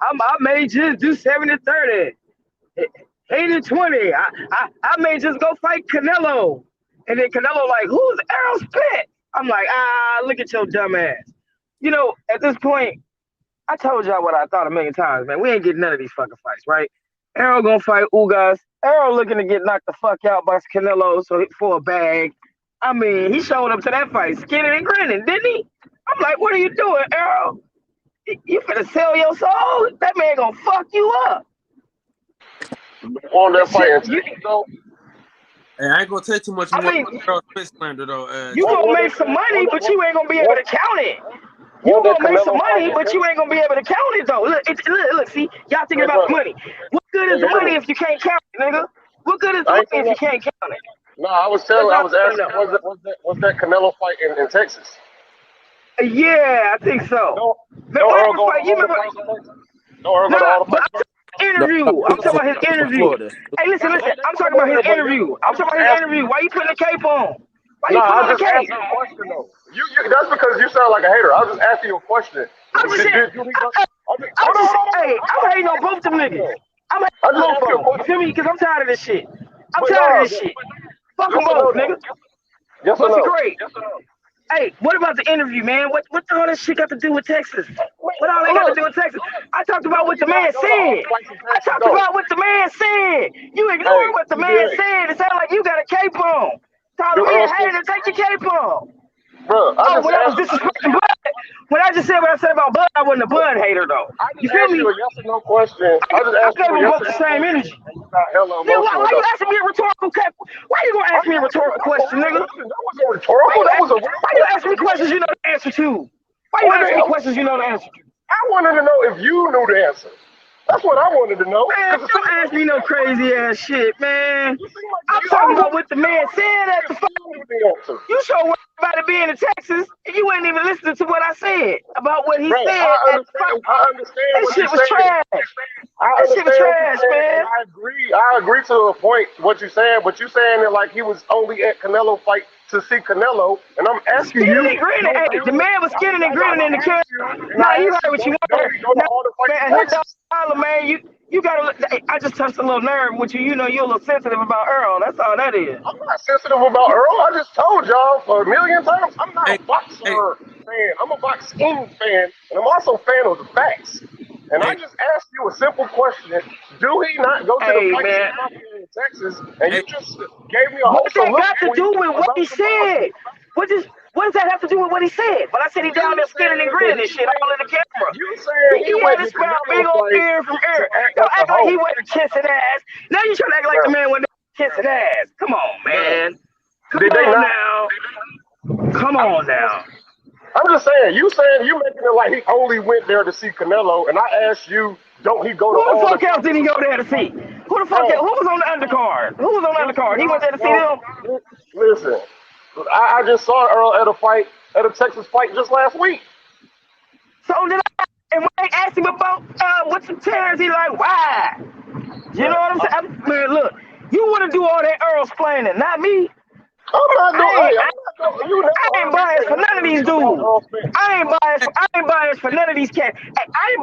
I may just do 70-30. 80-20. I may just go fight Canelo. And then Canelo like, who's Errol Spence? I'm like, look at your dumb ass. You know, at this point, I told y'all what I thought a million times, man. We ain't getting none of these fucking fights, right? Errol gonna fight Ugas. Errol looking to get knocked the fuck out by Canelo for a bag. I mean, he showed up to that fight skinny and grinning, didn't he? I'm like, what are you doing, Errol? You finna sell your soul? That man gonna fuck you up. On that fight, though. Hey, I ain't gonna take too much more. Errol Spence slander though. You gonna make some money, but you ain't gonna be able to count it. You gonna make some money, but you ain't gonna be able to count it though. Look, see, y'all thinking about the money. What good is the money if you can't count it, nigga? What good is the money if you can't count it? No, I was asking, was that Canelo fight in Texas? Yeah, I think so. Interview. I'm talking about his interview. Hey, listen. I'm talking about his interview. Why you putting the cape on? Why you putting the cape? That's because you sound like a hater. I was just asking you a question. I'm hating on both them niggas. I'm hating on both of them. You feel me? Because I'm tired of this shit. Fuck them both, nigga. What's the great? Hey, what about the interview, man? What all this shit got to do with Texas? What all they got to do with Texas? I talked about what the man said. You ignored what the man said. It sounded like you got a cape on. Told me, hey, to take your cape on. Bro, when I was disrespecting blood, when I just said what I said about blood, I wasn't a blood hater though. You feel me? You a yes or no question. I gave them both the same energy. Why you asking me a rhetorical question? Why you gonna ask me a rhetorical question, nigga? That wasn't rhetorical. Why you asking me questions you know the answer to? Why you asking me questions you know the answer to? I wanted to know if you knew the answer. That's what I wanted to know. Man, don't ask me no crazy ass shit, man. I'm talking about what the man said at the fight. You so worried about it being in Texas, and you ain't even listening to what I said about what he said at the fight. I understand that what shit was trash. That shit was trash, man. I agree to a point what you're saying, but you're saying that like he was only at Canelo fight to see Canelo, and I'm asking you. Hey, the man was skinning and grinning in the camera. Now you heard what you wanted. Man, you gotta. I just touched a little nerve with you. You know you're a little sensitive about Earl. That's all that is. I'm not sensitive about Earl. I just told y'all for a million times. I'm not a boxer fan. I'm a boxing fan, and I'm also a fan of the facts. And I just asked you a simple question: do he not go to the fight in Texas? And you just gave me a whole solution. What that got to do with what he said? What does that have to do with what he said? But I said he down there skinning and grinning and shit all in the camera. You said he had this big old ear from Eric. Don't act like he wasn't kissing ass. Now you trying to act like the man wasn't kissing ass. Come on, man. Come on now. I'm just saying, you making it like he only went there to see Canelo, and I asked you, don't he go to Who the fuck else did he go there to see? Who the fuck else? Who was on the undercard? He went there to see them? Listen, I just saw Earl at a Texas fight just last week. So did I. And when they asked him about what's the Terence, he like, why? You know what I'm saying? Man, look, you want to do all that Earl explaining, not me. I ain't biased for none of these dudes. I ain't biased for none of these cats. I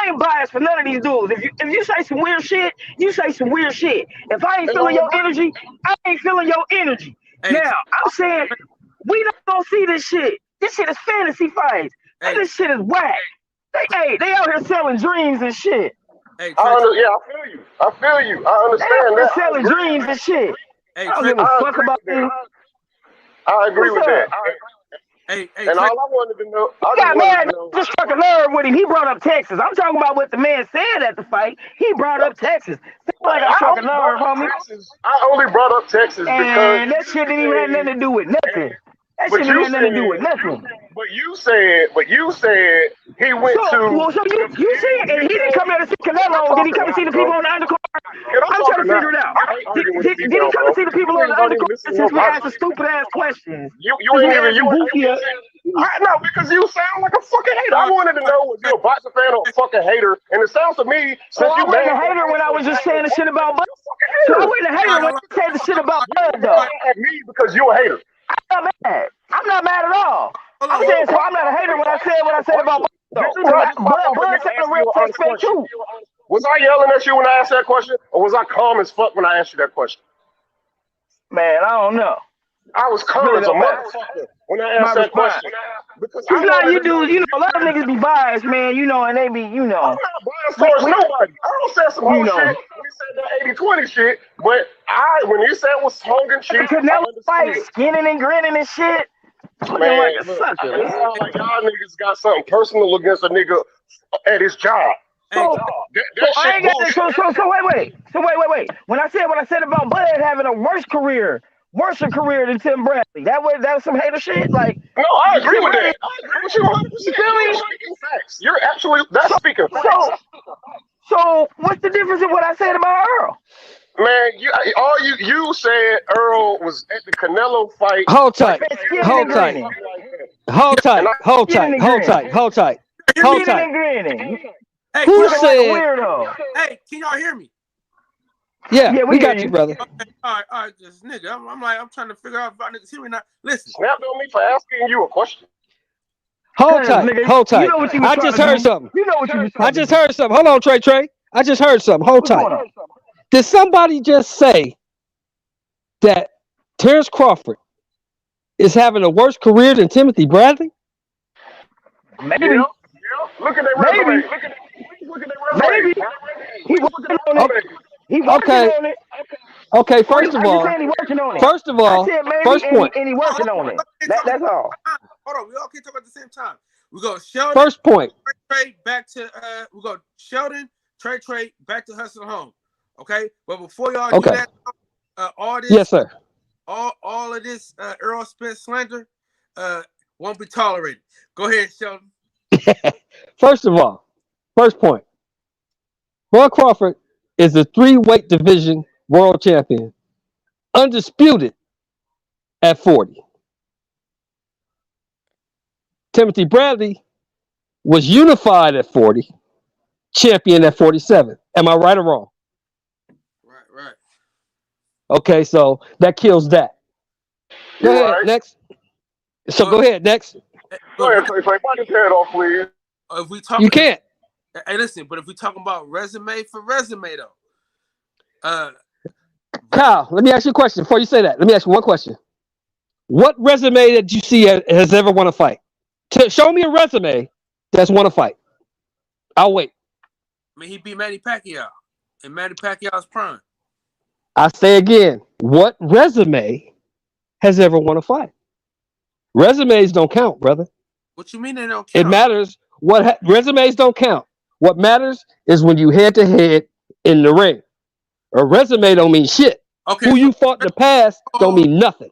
ain't biased for none of these dudes. If you say some weird shit, you say some weird shit. If I ain't feeling your energy, I ain't feeling your energy. Now, I'm saying, we not gonna see this shit. This shit is fantasy fights. And this shit is whack. They out here selling dreams and shit. I feel you. I understand that. They selling dreams and shit. I don't give a fuck about you. I agree with that. And all I wanted to know, just struck a nerve with him. He brought up Texas. I'm talking about what the man said at the fight. He brought up Texas. Like I struck a nerve, homie. I only brought up Texas because that shit didn't even have nothing to do with nothing. That shit didn't have nothing to do with nothing. But you said he went to. Well, so you said, and he didn't come there to see Canelo. Did he come to see the people on the undercard? I'm trying to figure it out. Did he come to see the people on the undercard since we asked the stupid ass questions? You ain't even No, because you sound like a fucking hater. I wanted to know was you a boxing fan or a fucking hater? And it sounds to me since I you wasn't mad a hater when I was just saying the shit about Bud. you're a fucking So I hater. wasn't a hater when you said the shit about You Bud, though. mad at me because you a hater. I'm not mad. I'm not mad at all. Hold I'm on. saying so I'm not a hater when I said what I said about Bud, though. Did you not just pop up and Bud nigga said a ask real you an honest suspect question? too. Was I yelling at you when I asked that question? Or was I calm as fuck when I asked you that question? Man, I don't know. I was calm Really as a don't matter. motherfucker when I My asked that response. question. Because Cause I now wanted you to know do, if you know, you a lot of niggas be biased, man, you know, and they be, you I'm know, not biased towards nobody. Earl said some whole shit. We said that 80-20 shit, but when you said it was tongue in cheek, I Canelo fight, understood. skinning and grinning and shit, looking Man, like a look, sucker. it sounds like y'all niggas got something personal against a nigga at his job. So, That I shit ain't got bullshit. so wait. When I said what I said about Bud having a worse career than Tim Bradley, that was some hater shit. Like No, I agree Tim with Bradley, that. I agree with you 100%. you feel You're me? speaking facts. You're actually, that's speaking facts. So what's the difference in what I said about Earl? Man, you said Earl was at the Canelo fight. Hold tight. Skinning Hold and tight. grinning. Hold tight. And I, Hold Skinning tight. and Hold grinning. tight. Hold tight. Hear Hold me? Skinning tight. and grinning. Hey, Who Looking like a said? weirdo. hey, can y'all hear me? Yeah, Yeah, we we hear got you, you. brother. All right, this nigga. I'm trying to figure out if y'all niggas hear me or not. Listen. snapped on me for asking you a question. Hold Cause tight. nigga, Hold you tight. know what you was I trying just to heard do. something. You know what you was I trying to just do. heard something. Hold on, Trey. I just heard something. Hold What's tight. going on? Did somebody just say that Terence Crawford is having a worse career than Timothy Bradley? Maybe. Yeah. Look at their resume. Maybe. Look at their resume. Maybe. He Please look at working their on it. resume. He working Okay. on it. Okay. I First of just all, saying he working on it. first of I all, said maybe first point. and he working on it. That's all. Hold on, we all can't talk at the same time. We go Sheldon. First point. Trey back to we go Sheldon. Trey back to Hustle Home. Okay, but before y'all do that, all this, Yes, sir. all of this Earl Spence slander won't be tolerated. Go ahead, Sheldon. First of all, first point. Bud Crawford is a 3-weight division world champion, undisputed at 40. Timothy Bradley was unified at 40, champion at 47. Am I right or wrong? Right. Okay, so that kills that. Go You're ahead, right. next. So go ahead, next. Go ahead, Trey. Wipe his head off, please. If we talk, You can't. Hey, listen, but if we talking about resume for resume though, Kyle, let me ask you a question before you say that. Let me ask you one question. What resume that you see has ever won a fight? Show me a resume that's won a fight. I'll wait. I mean, he beat Manny Pacquiao in Manny Pacquiao's prime. I say again, what resume has ever won a fight? Resumes don't count, brother. What you mean they don't count? It matters. Resumes don't count. What matters is when you head to head in the ring. A resume don't mean shit. Okay, Who you fought in the past don't mean nothing.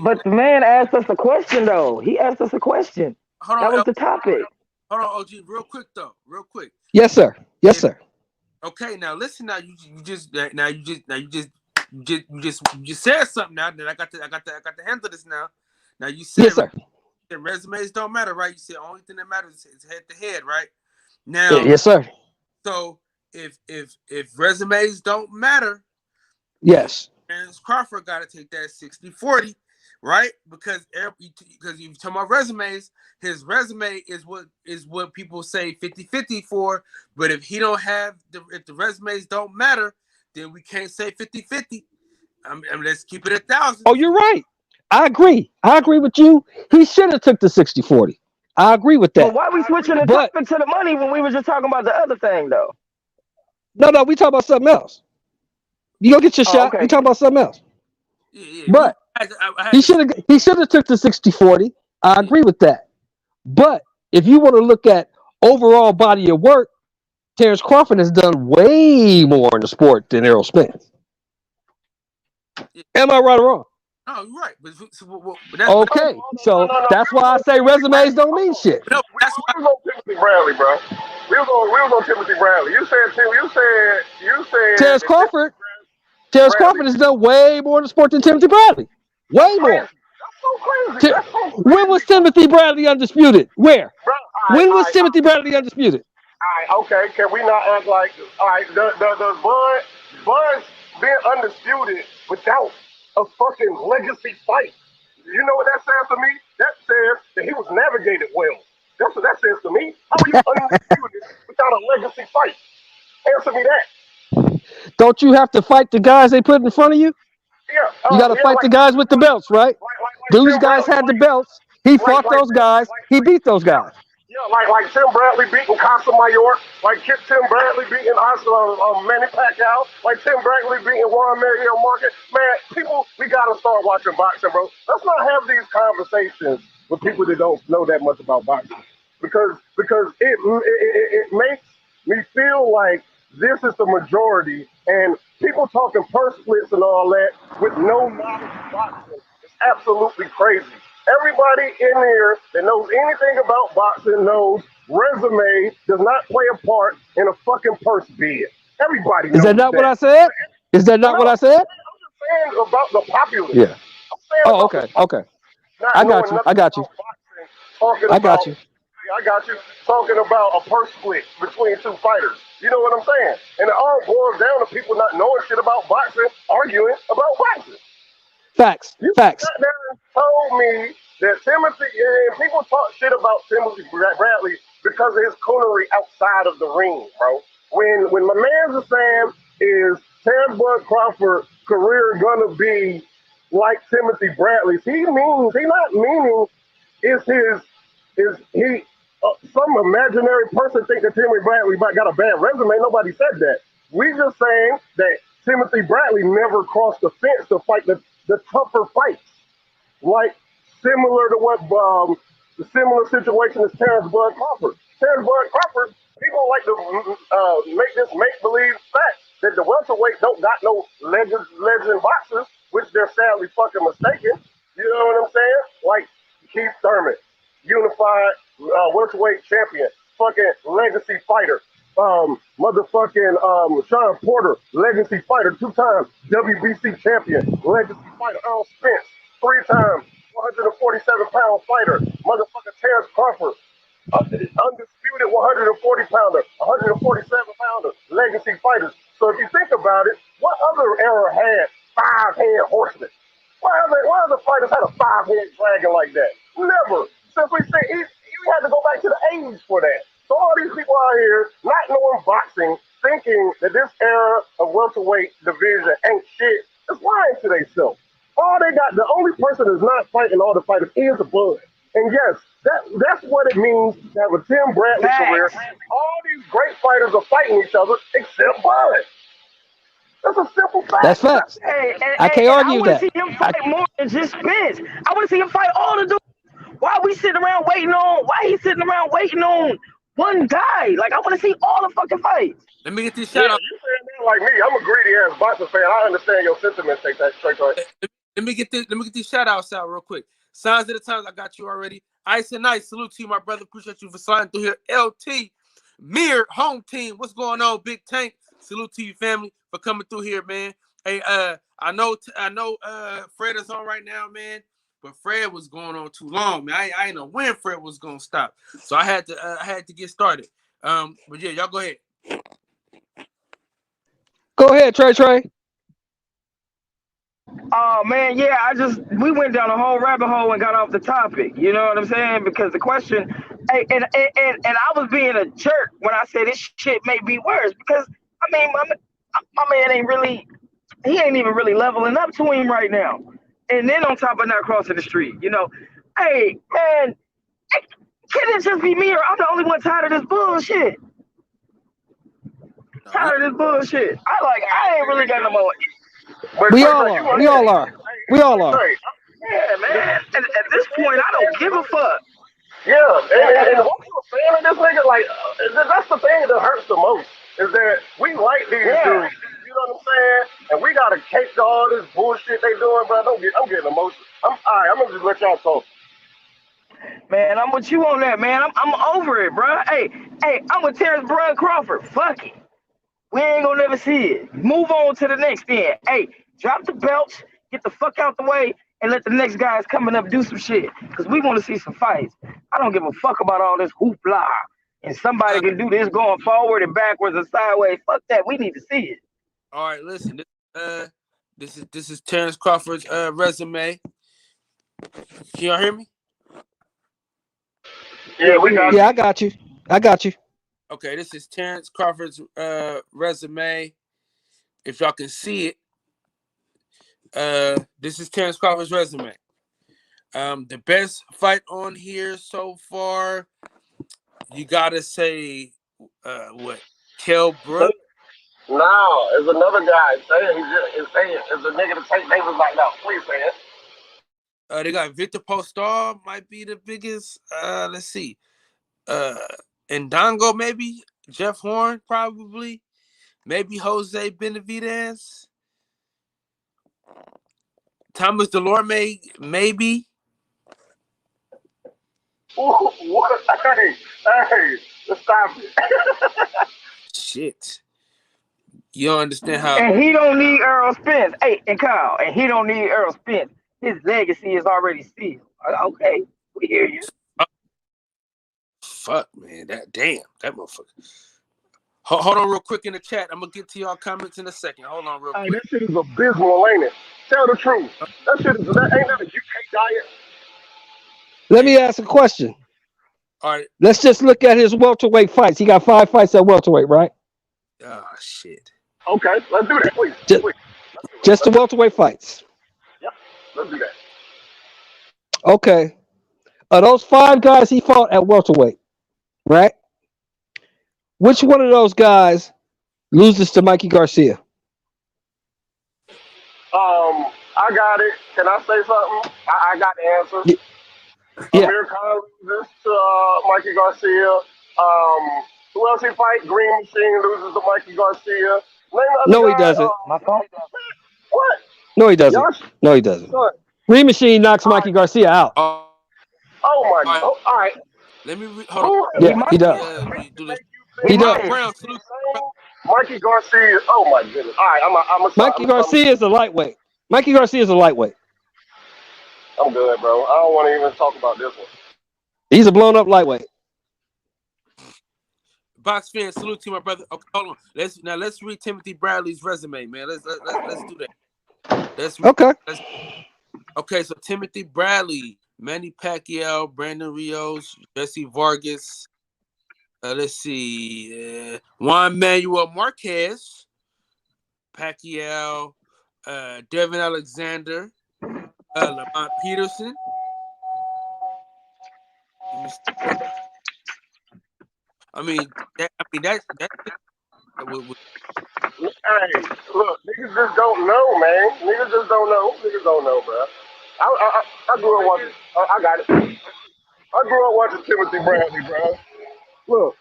But the man asked us a question though. He asked us a question. Hold on, that was the topic. Hold on, OG, real quick though, real quick. Yes, sir. Yes, sir. Okay, now listen. Now you just said something. Now that I got to handle this now. Now you said yes, sir. Resumes don't matter, right? You said only thing that matters is head to head, right? Now, yes, sir. So if resumes don't matter, yes, Terence Crawford got to take that 60-40, right? Because you're talking about resumes, his resume is what people say 50-50 for. But if he don't have if the resumes don't matter, then we can't say 50-50. I mean, let's keep it 1,000. Oh, you're right. I agree with you. He should have took the 60-40. I agree with that. But why we switching the topic to the money when we were just talking about the other thing, though? No, we talk about something else. You go get your shot. Okay. We talk about something else. Yeah. But he should have took the 60-40. I agree with that. But if you want to look at overall body of work, Terence Crawford has done way more in the sport than Errol Spence. Am I right or wrong? No, you're right. But that's why I say resumes don't mean shit. No, we was on Timothy Bradley, bro. We was on Timothy Bradley. You said Terence Crawford has done way more in the sport than Timothy Bradley. Way more. That's so crazy. That's so crazy. When was Timothy Bradley undisputed? Where? Bro, When was Timothy Bradley undisputed? all right, okay. Can we not act like all right? Does Bud being undisputed without a fucking legacy fight? You know what that says to me? That says that he was navigated well. That's what that says to me. How are you undisputed without a legacy fight? Answer me that. Don't you have to fight the guys they put in front of you? Yeah, You got to fight the guys with the belts, right? like Those Tim guys Bradley, had the belts. He fought those guys. He beat those guys. yeah, like Tim Bradley beating Casa Mayor, like Tim Bradley beating Manny Pacquiao, like Tim Bradley beating Juan Manuel Marquez. Man, people, we gotta start watching boxing, bro. Let's not have these conversations with people that don't know that much about boxing, because it makes me feel like this is the majority, and people talking purse splits and all that with no knowledge of boxing is absolutely crazy. Everybody in here that knows anything about boxing knows resume does not play a part in a fucking purse bid. Everybody knows Is that not that. what I said? Is that not No, what I said? I'm just saying about the populace. Yeah. I'm saying Oh, about okay. the Okay. not I got knowing you. nothing I got you. about boxing, talking I about got you. I got you talking about a purse split between two fighters. You know what I'm saying? And it all boils down to people not knowing shit about boxing, arguing about boxing. Facts. You Facts. sat there and told me that Timothy, and people talk shit about Timothy Bradley because of his coonery outside of the ring, bro. When my man's is saying is Terence Bud Crawford career gonna be like Timothy Bradley's, he not meaning is he some imaginary person think that Timothy Bradley got a bad resume. Nobody said that. We just saying that Timothy Bradley never crossed the fence to fight the tougher fights, like similar to what the similar situation as Terence Bud Crawford. Terence Bud Crawford, people like to make this make believe fact that the welterweight don't got no legend boxers, which they're sadly fucking mistaken. You know what I'm saying? Like Keith Thurman, unified welterweight champion, fucking legacy fighter. Motherfucking Sean Porter, legacy fighter, 2 times WBC champion, legacy fighter. Earl Spence, 3 times 147-pound fighter. Motherfucking Terence Crawford, undisputed 140-pounder, 147-pounder, legacy fighters. So if you think about it, what other era had 5-head horsemen? Why other fighters had a 5-head dragon like that? Never. Simply say you had to go back to the 80s for that. So all these people out here not knowing boxing, thinking that this era of welterweight division ain't shit, is lying to themselves. All they got, the only person that's not fighting all the fighters is the Bud. And yes, that's what it means to have a Tim Bradley career. All these great fighters are fighting each other except Bud. That's a simple fact. That's facts. I can't argue I want to that. see him fight more than just Spence. I want to see him fight all the dudes. Why we sitting around waiting on? Why he sitting around waiting on one guy? Like I want to see all the fucking fights. Let me get this shout out. You saying that like me? I'm a greedy ass boxing fan. I understand your sentiments. Take that straight away. Let me get these shout outs out real quick. Signs of the times, I got you already. Ice and Ice, salute to you, my brother. Appreciate you for sliding through here. LT, Mir, home team. What's going on, Big Tank? Salute to you, family, for coming through here, man. Hey, I know Fred is on right now, man. But Fred was going on too long, man. I didn't know when Fred was gonna stop, so I had to get started. But yeah, y'all go ahead. Go ahead, Trey. Oh man, yeah, we went down a whole rabbit hole and got off the topic. You know what I'm saying? Because the question, hey, and I was being a jerk when I said this shit may be worse. Because I mean, my man he ain't even really leveling up to him right now. And then on top of not crossing the street, you know, hey man, can it just be me or I'm the only one tired of this bullshit? Tired of this bullshit. I ain't really got no more. But We all are. We all are. Yeah, man. And at this point, I don't give a fuck. Yeah, and what we were saying to this nigga, like, that's the thing that hurts the most, is that we like these dudes. You know what I'm saying? And we gotta cake all this bullshit they doing, bro. I'm getting emotional. All right, I'm gonna just let y'all talk. Man, I'm with you on that, man. I'm over it, bro. Hey, I'm with Terence Bud Crawford. Fuck it. We ain't gonna never see it. Move on to the next thing. Hey, drop the belts, get the fuck out the way, and let the next guys coming up do some shit. Because we want to see some fights. I don't give a fuck about all this hoopla. And somebody can do this going forward and backwards and sideways. Fuck that. We need to see it. All right, listen. This is Terence Crawford's resume. Can y'all hear me? Yeah, we got Yeah, I got you. I got you. Okay, this is Terence Crawford's resume. If y'all can see it, this is Terence Crawford's resume. The best fight on here so far, you gotta say, what? Kell Brook. No, there's another guy saying it's a nigga to take names like that. Please say it. They got Victor Postal, might be the biggest. Let's see. Ndongo, maybe. Jeff Horn, probably. Maybe Jose Benavidez. Thomas Delorme, maybe. Ooh, what? Hey, let's stop it. Shit. You don't understand how. And he don't need Earl Spence. Hey, and Kyle, and he don't need Earl Spence. His legacy is already sealed. Okay, we hear you. Fuck, man. That motherfucker. Hold on real quick in the chat. I'm going to get to y'all comments in a second. Hold on real Hey, quick. that shit is abysmal, ain't it? Tell the truth. That shit ain't that a UK diet? Let me ask a question. All right. Let's just look at his welterweight fights. He got 5 fights at welterweight, right? Oh, shit. Okay, let's do that, please. Just the welterweight fights. Yep, let's do that. Okay. Of those 5 guys he fought at welterweight, right? Which one of those guys loses to Mikey Garcia? I got it. Can I say something? I got the answer. Yeah. Amir Khan loses to Mikey Garcia. Who else he fight? Green Machine loses to Mikey Garcia. No, he doesn't. My fault. What? No, he doesn't. Y'all No, he doesn't. What? Green Machine knocks Mikey Garcia out. Oh my God. All right. Let me hold on. Yeah, he does. Let me do this. He does. Brown, salute. Mikey Garcia. Oh my goodness. All right, I'm a Mikey Garcia is a lightweight. Mikey Garcia is a lightweight. I'm good, bro. I don't want to even talk about this one. He's a blown up lightweight. Box fan, salute to my brother. Okay, hold on. Let's read Timothy Bradley's resume, man. Let's do that. Okay, so Timothy Bradley, Manny Pacquiao, Brandon Rios, Jesse Vargas. Let's see, Juan Manuel Marquez, Pacquiao, Devin Alexander, Lamont Peterson. That's. Hey, look, niggas just don't know, man. Niggas just don't know. Niggas don't know, bro. I grew up watching. I got it. I grew up watching Timothy Bradley, bro. Look,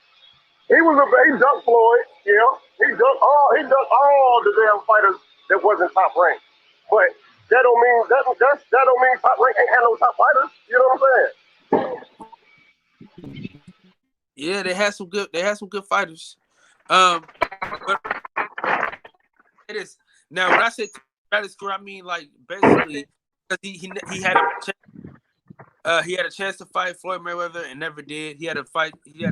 he dunked Floyd. Yeah, he dunked all the damn fighters that wasn't top ranked. But that don't mean top rank ain't had no top fighters. You know what I'm saying? Yeah, they had some good fighters. But it is now when I say Bradley score, I mean like basically because he had a chance to fight Floyd Mayweather and never did. He had a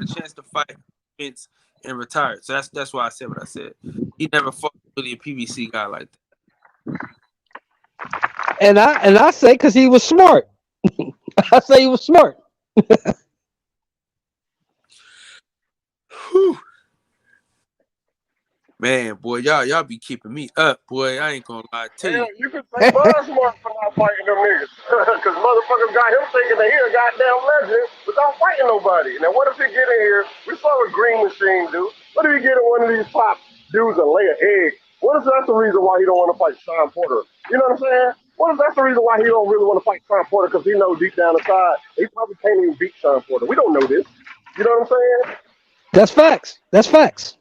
chance to fight Vince and retired. So that's why I said what I said. He never fought really a PBC guy like that. And I say because he was smart. I say he was smart. Whew. Man, boy, y'all be keeping me up, boy. I ain't gonna lie to you. You can say Bud smart for not fighting them niggas. Because motherfuckers got him thinking that he a goddamn legend without fighting nobody. Now, what if he get in here? We saw what Green Machine do. What if he get in one of these top dudes and lay an egg? What if that's the reason why he don't want to fight Sean Porter? You know what I'm saying? What if that's the reason why he don't really want to fight Sean Porter? Because he knows deep down inside he probably can't even beat Sean Porter. We don't know this. You know what I'm saying? That's facts. That's facts.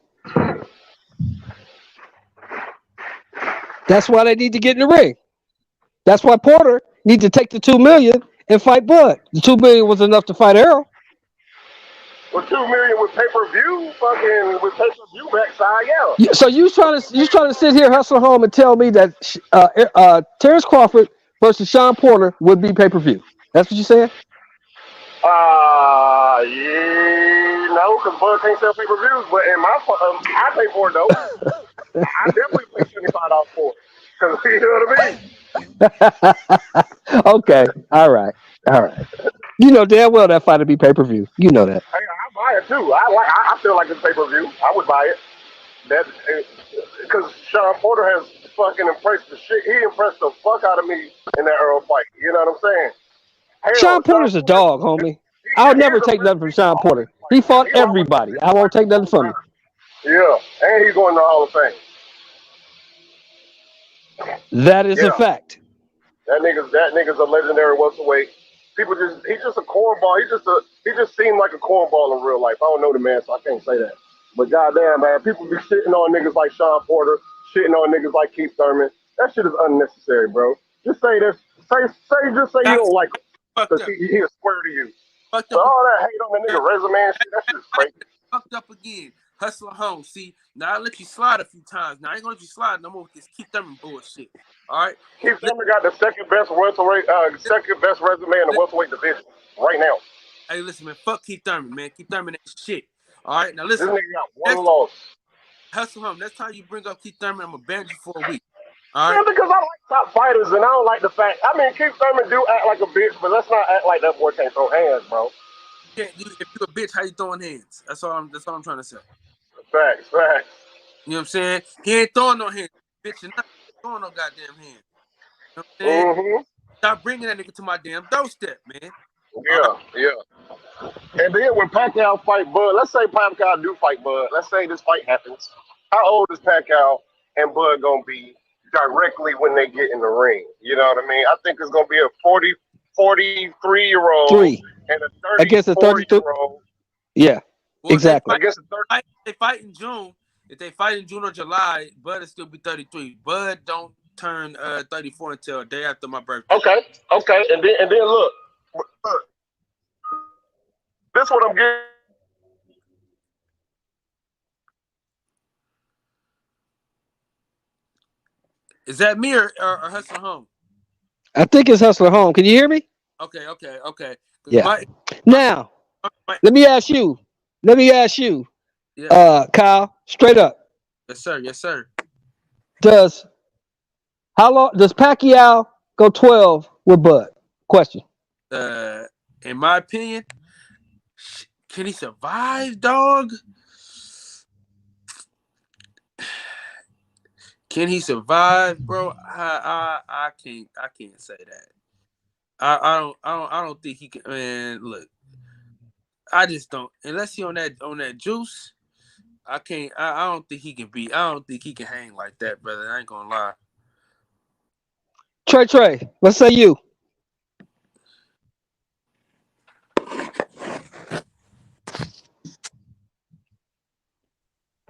That's why they need to get in the ring. That's why Porter needs to take the $2 million and fight Bud. The $2 million was enough to fight Errol. Well, $2 million with pay-per-view, backside, So you trying to sit here, hustle home, and tell me that Terence Crawford versus Sean Porter would be pay-per-view. That's what you saying? Yeah, no, because Bud can't sell pay-per-views, but in my, I pay for it though. I definitely pay $75 for it. Because you know what I mean? Okay. All right. You know damn well that fight would be pay-per-view. You know that. Hey, I buy it too. I feel like it's pay-per-view. I would buy it. That because Sean Porter has fucking impressed the shit. He impressed the fuck out of me in that Earl fight. You know what I'm saying? Hell, Sean Sean Porter's a Porter, dog, homie. I'll he's never a take really nothing from big Sean dog. Porter. Like, He fought he's always been everybody. a big I won't fighter take nothing all the from him. time. Yeah, and he's going to the Hall of Fame. That is a Yeah, fact. that nigga's a legendary welterweight. He's just a cornball. He just seemed like a cornball in real life. I don't know the man, so I can't say that. But goddamn, man, people be shitting on niggas like Sean Porter, shitting on niggas like Keith Thurman. That shit is unnecessary, bro. Just say this. Just say you That's don't like him fucked because up. he'll swear to you. Fucked But up. all that hate on the nigga resume and shit, that shit is crazy. Fucked up again. Hustler home. See, now I let you slide a few times. Now I ain't gonna let you slide no more with this Keith Thurman bullshit. All right. Keith Thurman got the second best resume in the welterweight division right now. Hey, listen, man. Fuck Keith Thurman, man. Keith Thurman ain't shit. All right. Now This listen. nigga got one loss. Hustle home. Next time you bring up Keith Thurman, I'm gonna ban you for a week. All Yeah, right. because I like top fighters and I don't like the fact. I mean, Keith Thurman do act like a bitch, but let's not act like that boy can't throw hands, bro. If you a bitch, how you throwing hands? That's all I'm trying to say. Facts. You know what I'm saying? He ain't throwing no hands, bitch. And not throwing no goddamn hands. You know what I'm saying? Mm-hmm. Stop bringing that nigga to my damn doorstep, man. Yeah. And then when Pacquiao fight Bud, let's say Pacquiao do fight Bud. Let's say this fight happens. How old is Pacquiao and Bud gonna be directly when they get in the ring? You know what I mean? I think it's gonna be a 43-year-old and a against a 34-year-old. Yeah, Well, exactly. Against a if they fight in June, if they fight in June or July, Bud will still be 33. Bud don't turn 34 until a day after my birthday. Okay. And then look. This is what I'm getting. Is that me or Hustle Home? I think it's Hustler Home. Can you hear me? Okay. Yeah. Now, let me ask you. Yeah. Kyle, straight up. Yes, sir. How long does Pacquiao go 12 with Bud? Question. In my opinion, can he survive, dog? Can he survive, bro? I can't say that. I don't think he can. Man, look, I just don't. Unless he on that juice, I can't. I don't think he can be. I don't think he can hang like that, brother. I ain't gonna lie. Trey, what say you?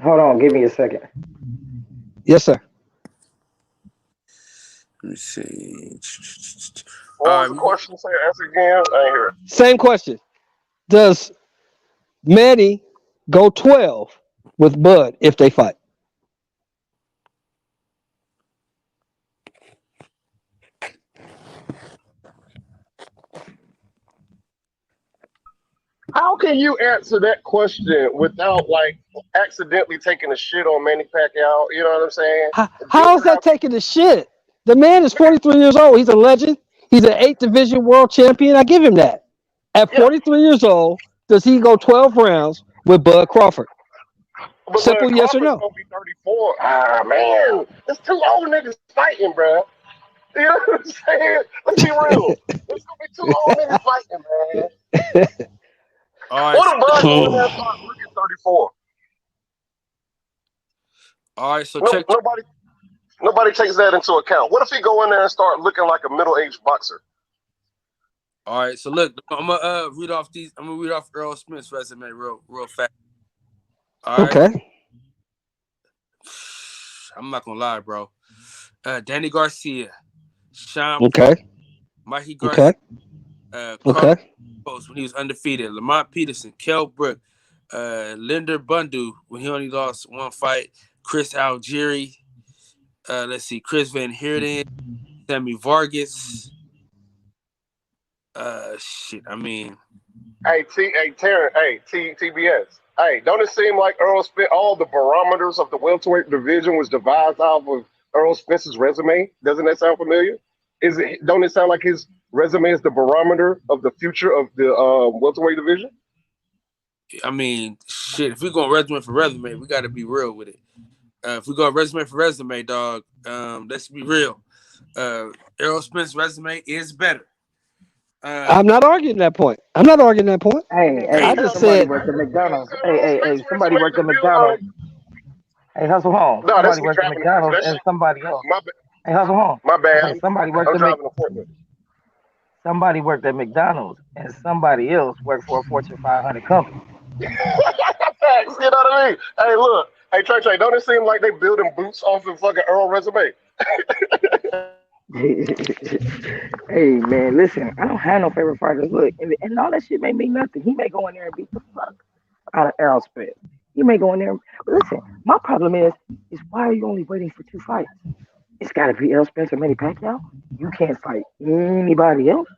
Hold on, give me a second. Yes, sir. Let me see. What was the question? Say answer again. I ain't hear it. Same question. Does Manny go 12 with Bud if they fight? How can you answer that question without like accidentally taking a shit on Manny Pacquiao? You know what I'm saying? How is that taking the shit? The man is 43 years old. He's a legend. He's an 8th division world champion. I give him that. At 43 years old, does he go 12 rounds with Bud Crawford? But Simple Bud yes or Crawford's no. gonna be 34. Ah man, it's two old niggas fighting, bro. You know what I'm saying? Let's be real. It's gonna be two old niggas fighting, man. All right. What if Bud go in there and start looking 34? All right. So check. Nobody takes that into account. What if he go in there and start looking like a middle-aged boxer? All right. So look, I'm gonna read off Earl Smith's resume real fast. All right. Okay. I'm not gonna lie, bro. Danny Garcia, Sean, Okay. Mikey Garcia, Okay. Post when he was undefeated, Lamont Peterson, Kell Brook, Linder Bundu when he only lost one fight, Chris Algieri, let's see, Chris Van Heerden, Sammy Vargas. Shit. I mean, Hey, Terence, TBS. Hey, don't it seem like Earl Spence, all the barometers of the welterweight division was devised off of Earl Spence's resume? Doesn't that sound familiar? Don't it sound like his resume is the barometer of the future of the welterweight division? Shit. If we go resume for resume, we got to be real with it. If we go resume for resume, dog, let's be real. Earl Spence's resume is better. I'm not arguing that point. Hey, I just somebody said, worked at McDonald's. Hey, somebody worked at McDonald's. Hey, Hustle Home. No, that's Somebody me worked at driving. McDonald's That's and somebody else. my Hey, Hustle Home. my bad. Hey, somebody worked I'm at driving a forklift. somebody worked at McDonald's and somebody else worked for a Fortune 500 company. Facts, you know what I mean? Hey, look. Hey, Trey, don't it seem like they building boots off of fucking Earl resume? Hey man, listen, I don't have no favorite fighters. Look, and all that shit may mean nothing. He may go in there and beat the fuck out of Errol Spence. He may go in there. But listen, my problem is why are you only waiting for 2 fights? It's got to be Errol Spence or Manny Pacquiao. You can't fight anybody else,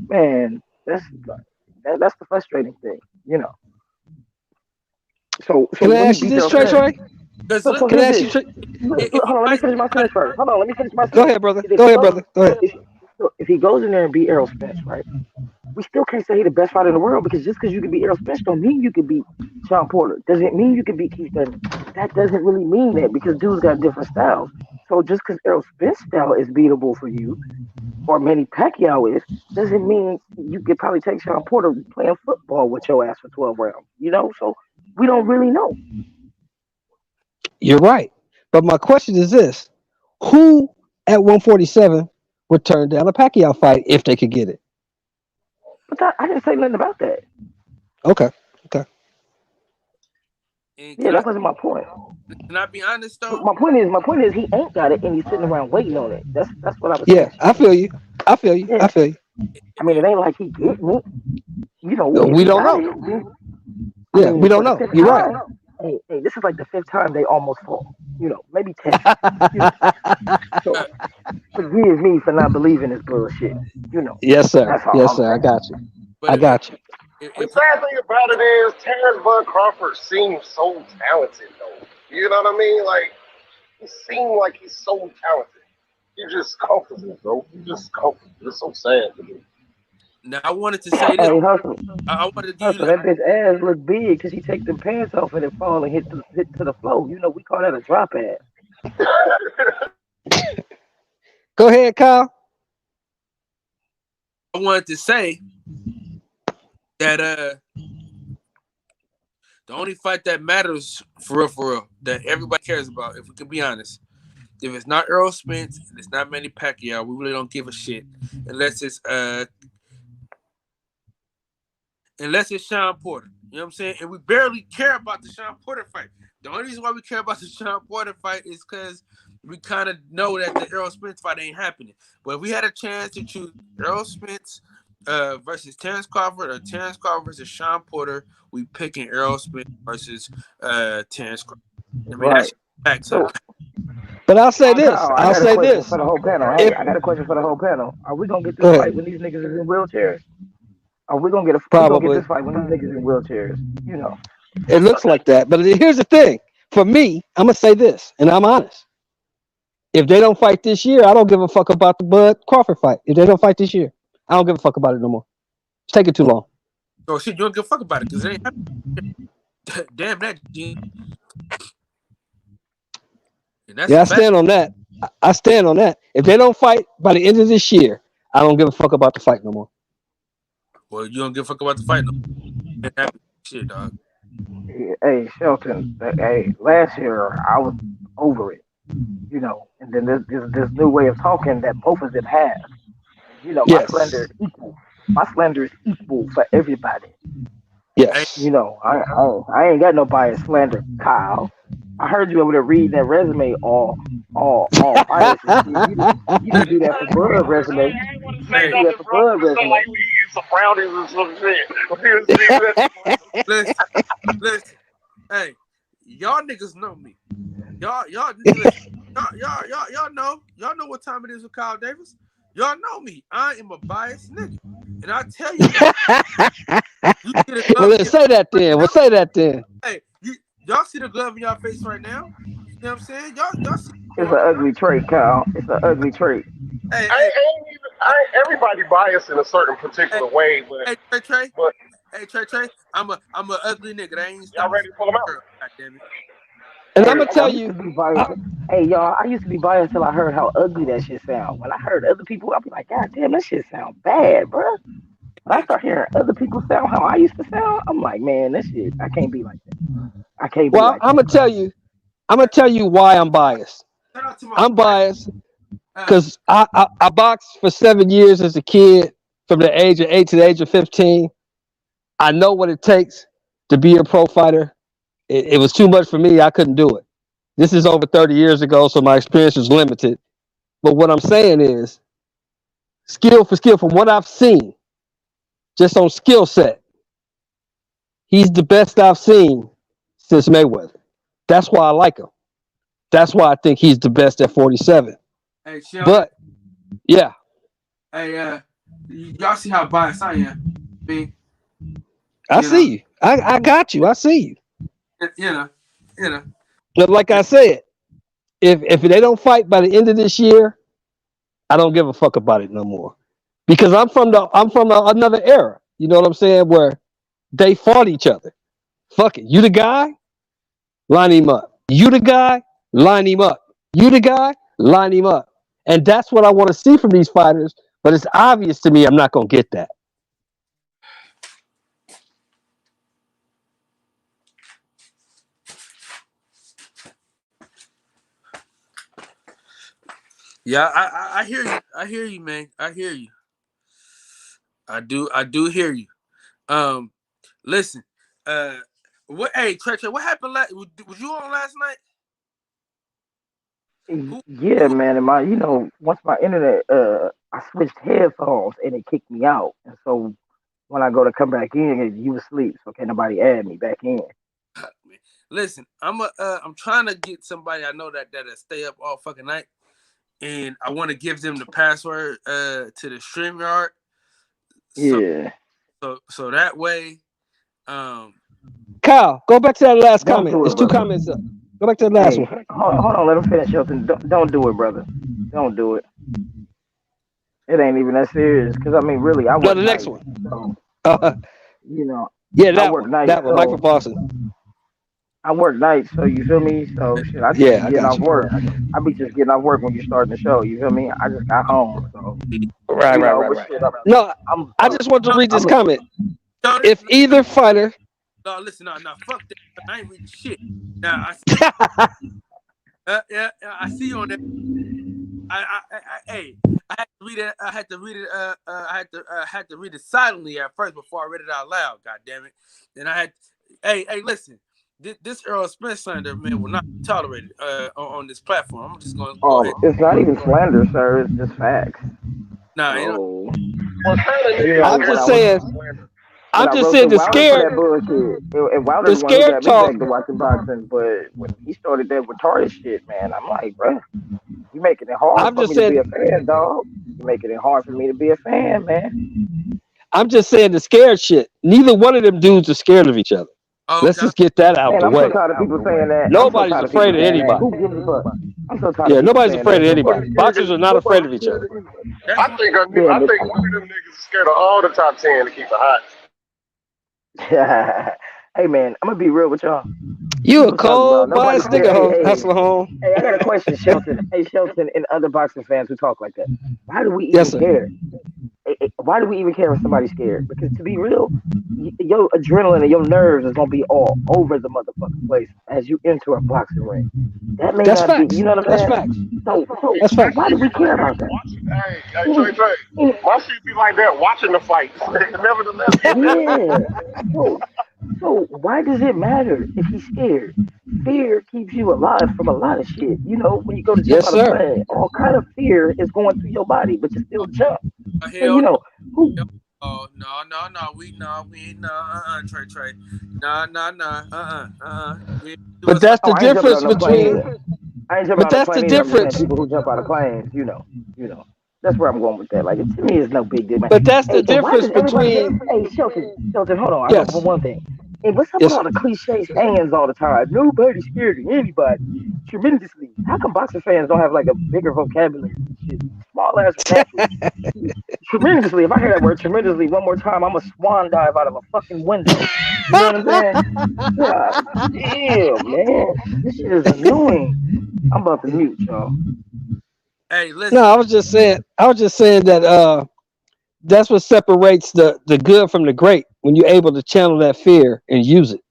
man. That's the frustrating thing, you know. So can I when he ask you beat this, Errol Trey? Because so Can I here's ask you? this. Hold on, let me finish my sentence first. Hold on, let me finish my Go sentence. ahead, brother. If Go he ahead, goes, brother. Go ahead. if he goes in there and beat Errol Spence, right? We still can't say he's the best fighter in the world because just because you can beat Errol Spence don't mean you can beat Sean Porter. Doesn't mean you can beat Keith Thurman. That doesn't really mean that because dudes got different styles. So just because Errol Spence's style is beatable for you, or Manny Pacquiao is, doesn't mean you could probably take Sean Porter playing football with your ass for 12 rounds. You know, so we don't really know. You're right. But my question is this: who at 147 would turn down a Pacquiao fight if they could get it? But I didn't say nothing about that. Okay. Okay. and Yeah, that wasn't my point. can I be honest though? My point is, he ain't got it, and he's sitting around waiting on it. That's what I was Yeah, saying. I feel you. I feel you. I Yeah, feel you. I mean, it ain't like he getting it. You know, if We he don't got know. it, then, I Yeah, we mean, for don't the know. fifth You're right. time. Hey, this is like the 5th time they almost fought. You know, maybe 10. You know, so Uh, forgive me for not believing this bullshit. You know, Yes, sir. that's all Yes, I'm sir. I saying. got you. but I got you. The if sad thing about it is Terrence Bud Crawford seems so talented, though. You know what I mean? Like, he seems like he's so talented. He's just comfortable, bro. He's just comfortable. It's so sad to me. now I wanted to say this. Hey, hustle, I wanted to give you hustle. That bitch ass look big because she take them pants off and it fall and hit to the floor. You know, we call that a drop ass. Go ahead, Kyle. I wanted to say that the only fight that matters for real, that everybody cares about, if we can be honest, if it's not Earl Spence and it's not Manny Pacquiao, we really don't give a shit unless it's Sean Porter. You know what I'm saying? And we barely care about the Sean Porter fight. The only reason why we care about the Sean Porter fight is because we kind of know that the Earl Spence fight ain't happening. But if we had a chance to choose Earl Spence versus Terence Crawford or Terence Crawford versus Sean Porter, we picking Earl Spence versus Terence Crawford. I mean, Right. that's facts. So, But I'll say this. Kyle, I I'll got a say question this. for the whole panel. Hey, If I got a question for the whole panel. Are we gonna get this go ahead. fight when these niggas is in wheelchairs? Are we gonna get Probably. this fight when these niggas in wheelchairs? You know. It looks like that. But here's the thing. For me, I'm gonna say this, and I'm honest. If they don't fight this year, I don't give a fuck about the Bud Crawford fight. If they don't fight this year, I don't give a fuck about it no more. It's taking too long. Oh shit, you don't give a fuck about it because it ain't happening. Damn that, G. And that's Yeah, a I fact. stand on that. I stand on that. If they don't fight by the end of this year, I don't give a fuck about the fight no more. Well, you don't give a fuck about the fight, no. It happened. Shit, dog. Hey, Shelton. Hey, last year I was over it. You know, and then this new way of talking that both of them have. You know, my slender Yes. is equal. My slender is equal for everybody. Hey, Yes. You know, I ain't got no bias slander, Kyle. I heard you over there reading that resume all biased and shit. You didn't do that for Bud resume. I ain't want to You say didn't hey, do that nothing, for bro. Bud It sound like resume. we eating some brownies or some shit. listen, listen. Hey, y'all niggas know me. Y'all listen. Y'all know what time it is with Kyle Davis. Y'all know me. I am a biased nigga, and I tell you that. You see the Well, glove let's say that then. We'll say that then. Hey, y'all see the glove in y'all face right now? You know what I'm saying? Y'all see. It's an ugly trait, Kyle. It's an ugly trait. Hey, Everybody biased in a certain particular way, Trey. but Hey, Trey. I'm a ugly nigga. That ain't y'all stop me ready to pull them out? girl. God damn it. And I'm Hey, gonna I tell used to you, be biased. Hey, y'all, I used to be biased till I heard how ugly that shit sound. When I heard other people, I'd be like, God damn, that shit sound bad, bro. When I Hey, start hearing other people sound how I used to sound, I'm like, man, that shit, I can't be like that. I can't be well, like that, bro. I'm gonna tell you why I'm biased. shout out to my I'm boy. biased because I boxed for 7 years as a kid, from the age of 8 to the age of 15. I know what it takes to be a pro fighter. It was too much for me. I couldn't do it. This is over 30 years ago, so my experience is limited. But what I'm saying is, skill for skill, from what I've seen, just on skill set, he's the best I've seen since Mayweather. That's why I like him. That's why I think he's the best at 47. Hey, Sheldon. But yeah, Hey, y'all see how biased I am? I mean, I you know, see you. I got you. I see you. you know. But like I said, if they don't fight by the end of this year, I don't give a fuck about it no more. Because another era. You know what I'm saying? Where they fought each other. Fuck it. You the guy? Line him up. You the guy? Line him up. You the guy? Line him up. And that's what I want to see from these fighters. But it's obvious to me I'm not gonna get that. Yeah, I hear you. I hear you, man. I hear you. I do hear you. Listen, what? Hey, Trey, what happened? Was you on last night? Who? Yeah, Who? man, and once my internet, I switched headphones and it kicked me out. And so when I go to come back in, you asleep, so can't nobody add me back in. Listen, I'm trying to get somebody I know that stay up all fucking night, and I want to give them the password to the StreamYard. Yeah. So that way, Kyle, go back to that last Don't comment. do it, It's two brother. comments up. Go back to the last Hey, one. hold on, let him finish, Shelton. Don't do it, brother. Don't do it. It ain't even that serious. Cause I mean, really, I No, work the next nights, one. so Uh, you know, yeah, I that work one. nights, That one. Mike so from Boston. I work nights, so you feel me? So shit, I just be Yeah, I getting got off you. work. I be just getting off work when you starting the show. You feel me? I just got home, so but Right. shit, No, I'm, I I'm, just want to read this I'm, comment. no, If either fighter, listen, no, fuck that. I ain't reading shit. Now I see, I see you on that. Hey, I had to read it. I had to read it. Had to read it silently at first before I read it out loud. God damn it! And I had, hey, listen. This Earl Spence slander, man, will not be tolerated on this platform. I'm just going to go ahead. it's not even slander, sir. It's just facts. Nah, So Well, kind of niggas I'm when just I scared was to saying, slander. when I'm I just wrote saying to the Wilder for that scared, bullshit, and Wilder the the one who scared got me talk. back to watching boxing. But when he started that retarded shit, man, I'm like, bro, you making it hard I'm for just me to be a saying, fan, dog. You making it hard for me to be a fan, man. I'm just saying the scared shit. Neither one of them dudes are scared of each other. Oh, Let's okay. just get that out Man, the I'm so way. tired of people saying that. I'm so Nobody's tired of people afraid of saying that. anybody. Who gives a fuck? I'm so tired of Yeah, people nobody's saying afraid that. of Nobody's anybody. scared Boxers of are not afraid of each other. That's I what, think Yeah, I think one of them niggas is scared of all the top 10 to keep it hot. hey man, I'm gonna be real with y'all. You a People talk about cold nobody biased scared. nigga, Hey, hey, hustler home. hey, I got a question, Shelton. Hey, Shelton, and other boxing fans who talk like that. Why do we Yes, even sir. care? Why do we even care if somebody's scared? Because to be real, your adrenaline and your nerves is gonna be all over the motherfucking place as you enter a boxing ring. That may That's not be, facts. you know what I'm That's saying? facts. So That's facts. why do we care about Hey, that? watching, hey, Any, Trey, any, my shit be like that watching the fights. Nevertheless, yeah. So, so why does it matter if he's scared? Fear keeps you alive from a lot of shit. You know, when you go to jump Yes, out of a sir. plane, all kind of fear is going through your body, but you still jump. And hell you no. know, who Oh no. We no. Trey. Nah. We ain't do But us like. that's oh, the I ain't jumping out difference no plane between either. I ain't jumping But out of that's the plane either. I'm just saying difference. people who jump out of planes, that's where I'm going with that. Like, to me, it's no big deal, man. But that's the Hey, and why difference does everybody get? between Hey, Shelton, hold on. I know for yes, one thing. Hey, what's up with yes. all the cliche sayings all the time? Nobody's scared of anybody. Tremendously. How come boxing fans don't have like a bigger vocabulary and shit? Small ass vernacular. Tremendously. If I hear that word tremendously one more time, I'm a swan dive out of a fucking window. You know what I'm saying? God damn, man. This shit is annoying. I'm about to mute y'all. Hey, No, listen. I was just saying that that's what separates the good from the great when you're able to channel that fear and use it.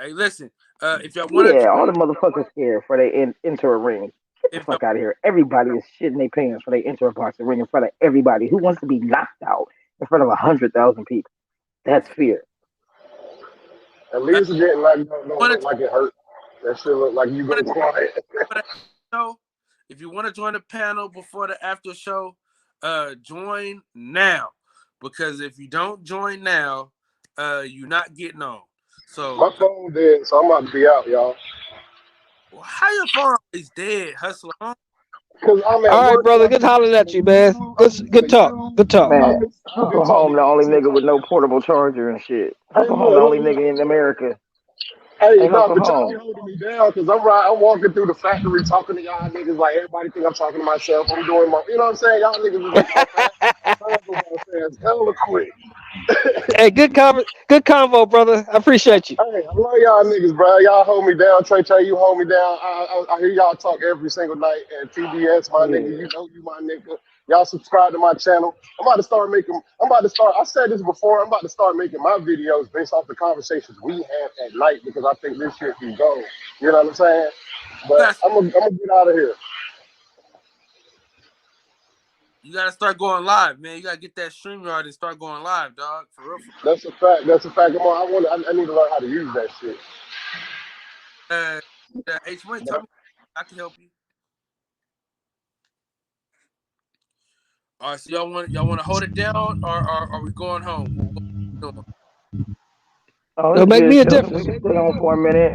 Hey, listen. If y'all want to, Yeah, all the motherfuckers scared for they enter a ring. Get the if y'all, fuck out of here. Everybody is shitting their pants for they enter a boxing ring in front of everybody. Who wants to be knocked out in front of 100,000 people? That's fear. At uh, least getting like don't want look to, like it hurt. That shit look like you go want quiet. to show, if you want to join the panel before the after show, join now. Because if you don't join now, you're not getting on. So, My phone dead, so I'm about to be out, y'all. how your phone is dead, hustler? Huh? Cause I'm at All right, work and brother. I'm Good in hollering at the you, man. queue. I'm Good in good the talk. queue. Good talk. Man, Good Uncle Home, talking the to only you. Good nigga with talking no to you. portable charger and shit. Hey, Uncle Home, the only look. nigga in America. Hey, Hey, no, Uncle but y'all be Home. holding me down because I'm walking through the factory talking to y'all niggas like everybody think I'm talking to myself. I'm doing my, you know what I'm saying? Y'all niggas is like, basketball fans, hella quick. Hey, good convo, brother. I appreciate you. Hey, I love y'all niggas, bro. Y'all hold me down. Trey, you hold me down. I hear y'all talk every single night. And TBS, my nigga, Yeah. you know you my nigga. Y'all subscribe to my channel. I'm about to start making. I said this before. I'm about to start making my videos based off the conversations we have at night because I think this shit can go. You know what I'm saying? You But guys, I'm gonna get out of here. you gotta start going live, man. You gotta get that StreamYard and start going live, dog. For real, for real. That's a fact. That's a fact. I need to learn how to use that shit. H Money But told me I can help you. All right, so y'all want to hold it down, or are we going home? What we doing? Oh, It'll it's make good, me a Shelton. We difference. can stay on for a minute.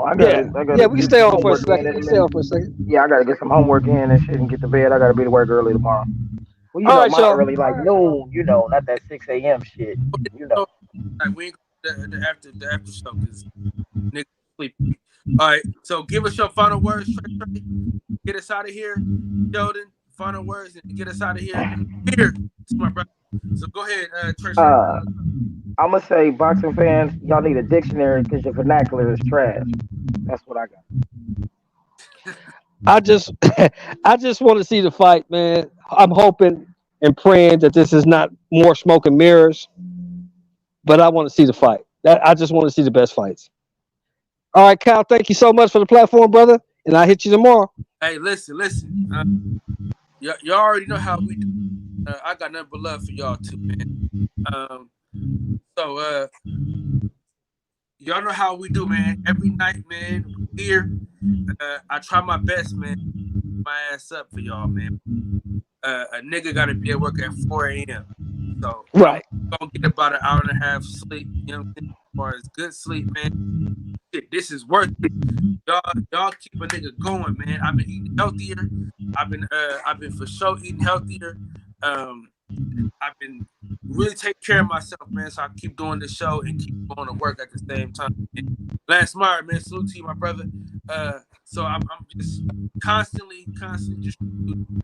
I Yeah. gotta Yeah, we can get stay some on for a homework in second. We and can stay then on for a second. yeah, I gotta get some homework in and shit and get to bed. I gotta be to work early tomorrow. Well, All right, my y'all. early like noon. Not that 6 a.m. shit. You know. So, like, we ain't gonna do the after show because niggas sleep. All right, so give us your final words, Trey. Get us out of here, Sheldon. Final words and get us out of here. Here, it's my brother. So go ahead, Trey. Uh, I'm gonna say boxing fans, y'all need a dictionary because your vernacular is trash. That's what I got. I just I just want to see the fight, man. I'm hoping and praying that this is not more smoke and mirrors, but I want to see the fight. That I just want to see the best fights. All right, Kyle, thank you so much for the platform, brother. And I'll hit you tomorrow. Hey, listen. Y'all already know how we do. I got nothing but love for y'all too, man. Um, so y'all know how we do, man. Every night, man, here, I try my best, man. My ass up for y'all, man. A nigga gotta be at work at 4 a.m. So I'm Right. gonna get about an hour and a half sleep, you know what I'm saying? As far as good sleep, man. Shit, this is worth it. Y'all keep a nigga going, man. I've been eating healthier. I've been for sure eating healthier. Um, I've been really taking care of myself, man. So I keep doing this show and keep going to work at the same time. Man. Lance Meyer, man, salute to you, my brother. So I'm just constantly just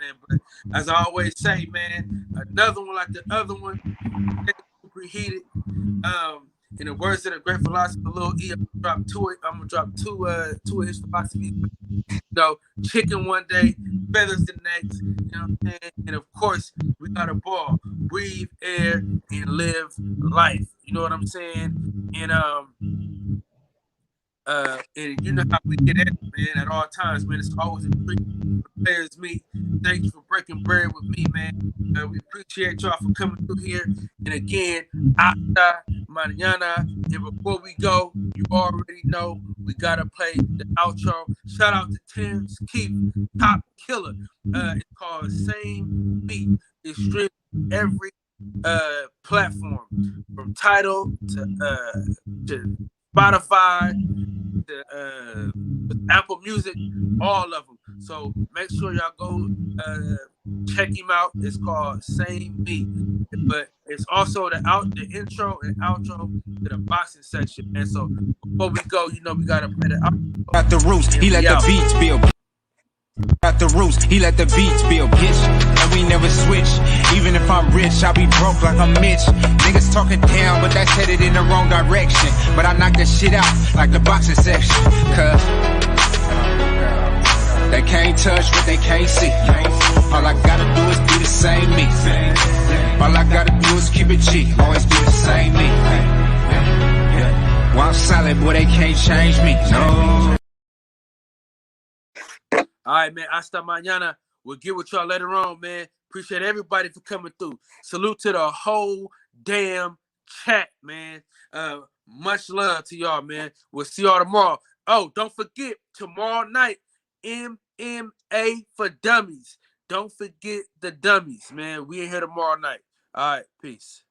man. But as I always say, man, another one like the other one, super heated. In the words of the great philosopher Lil E, I'm gonna drop two of his philosophies. Chicken one day, feathers the next, you know what I'm saying? And of course, we got a ball, breathe air, and live life. You know what I'm saying? And and you know how we get at it, man, at all times, man. It's always a treat when players meet. Thank you for breaking bread with me, man. We appreciate y'all for coming through here. And again, hasta mañana. And before we go, you already know we gotta play the outro. Shout out to Terence, Keith, Top Killer. It's called Same Beat. It's streamed every platform, from Tidal to Spotify to Apple Music, all of them. So make sure y'all go check him out. It's called Same Me. But it's also the intro and outro to the boxing section. And so before we go, you know, we gotta play the outro. Got the roots, he let the beats build. Got the roots, he let the beats build, bitch. And we never switch. Even if I'm rich, I'll be broke like I'm Mitch. Niggas talking down, but that's headed in the wrong direction. But I knock that shit out like the boxing section. Cause they can't touch what they can't see. All I gotta do is be the same me. All I gotta do is keep it G. Always be the same me. While I'm solid, boy, they can't change me. No. All right, man. Hasta mañana. We'll get with y'all later on, man. Appreciate everybody for coming through. Salute to the whole damn chat, man. Much love to y'all, man. We'll see y'all tomorrow. Oh, don't forget, tomorrow night, MMA for Dummies. Don't forget the dummies, man. We in here tomorrow night. All right, peace.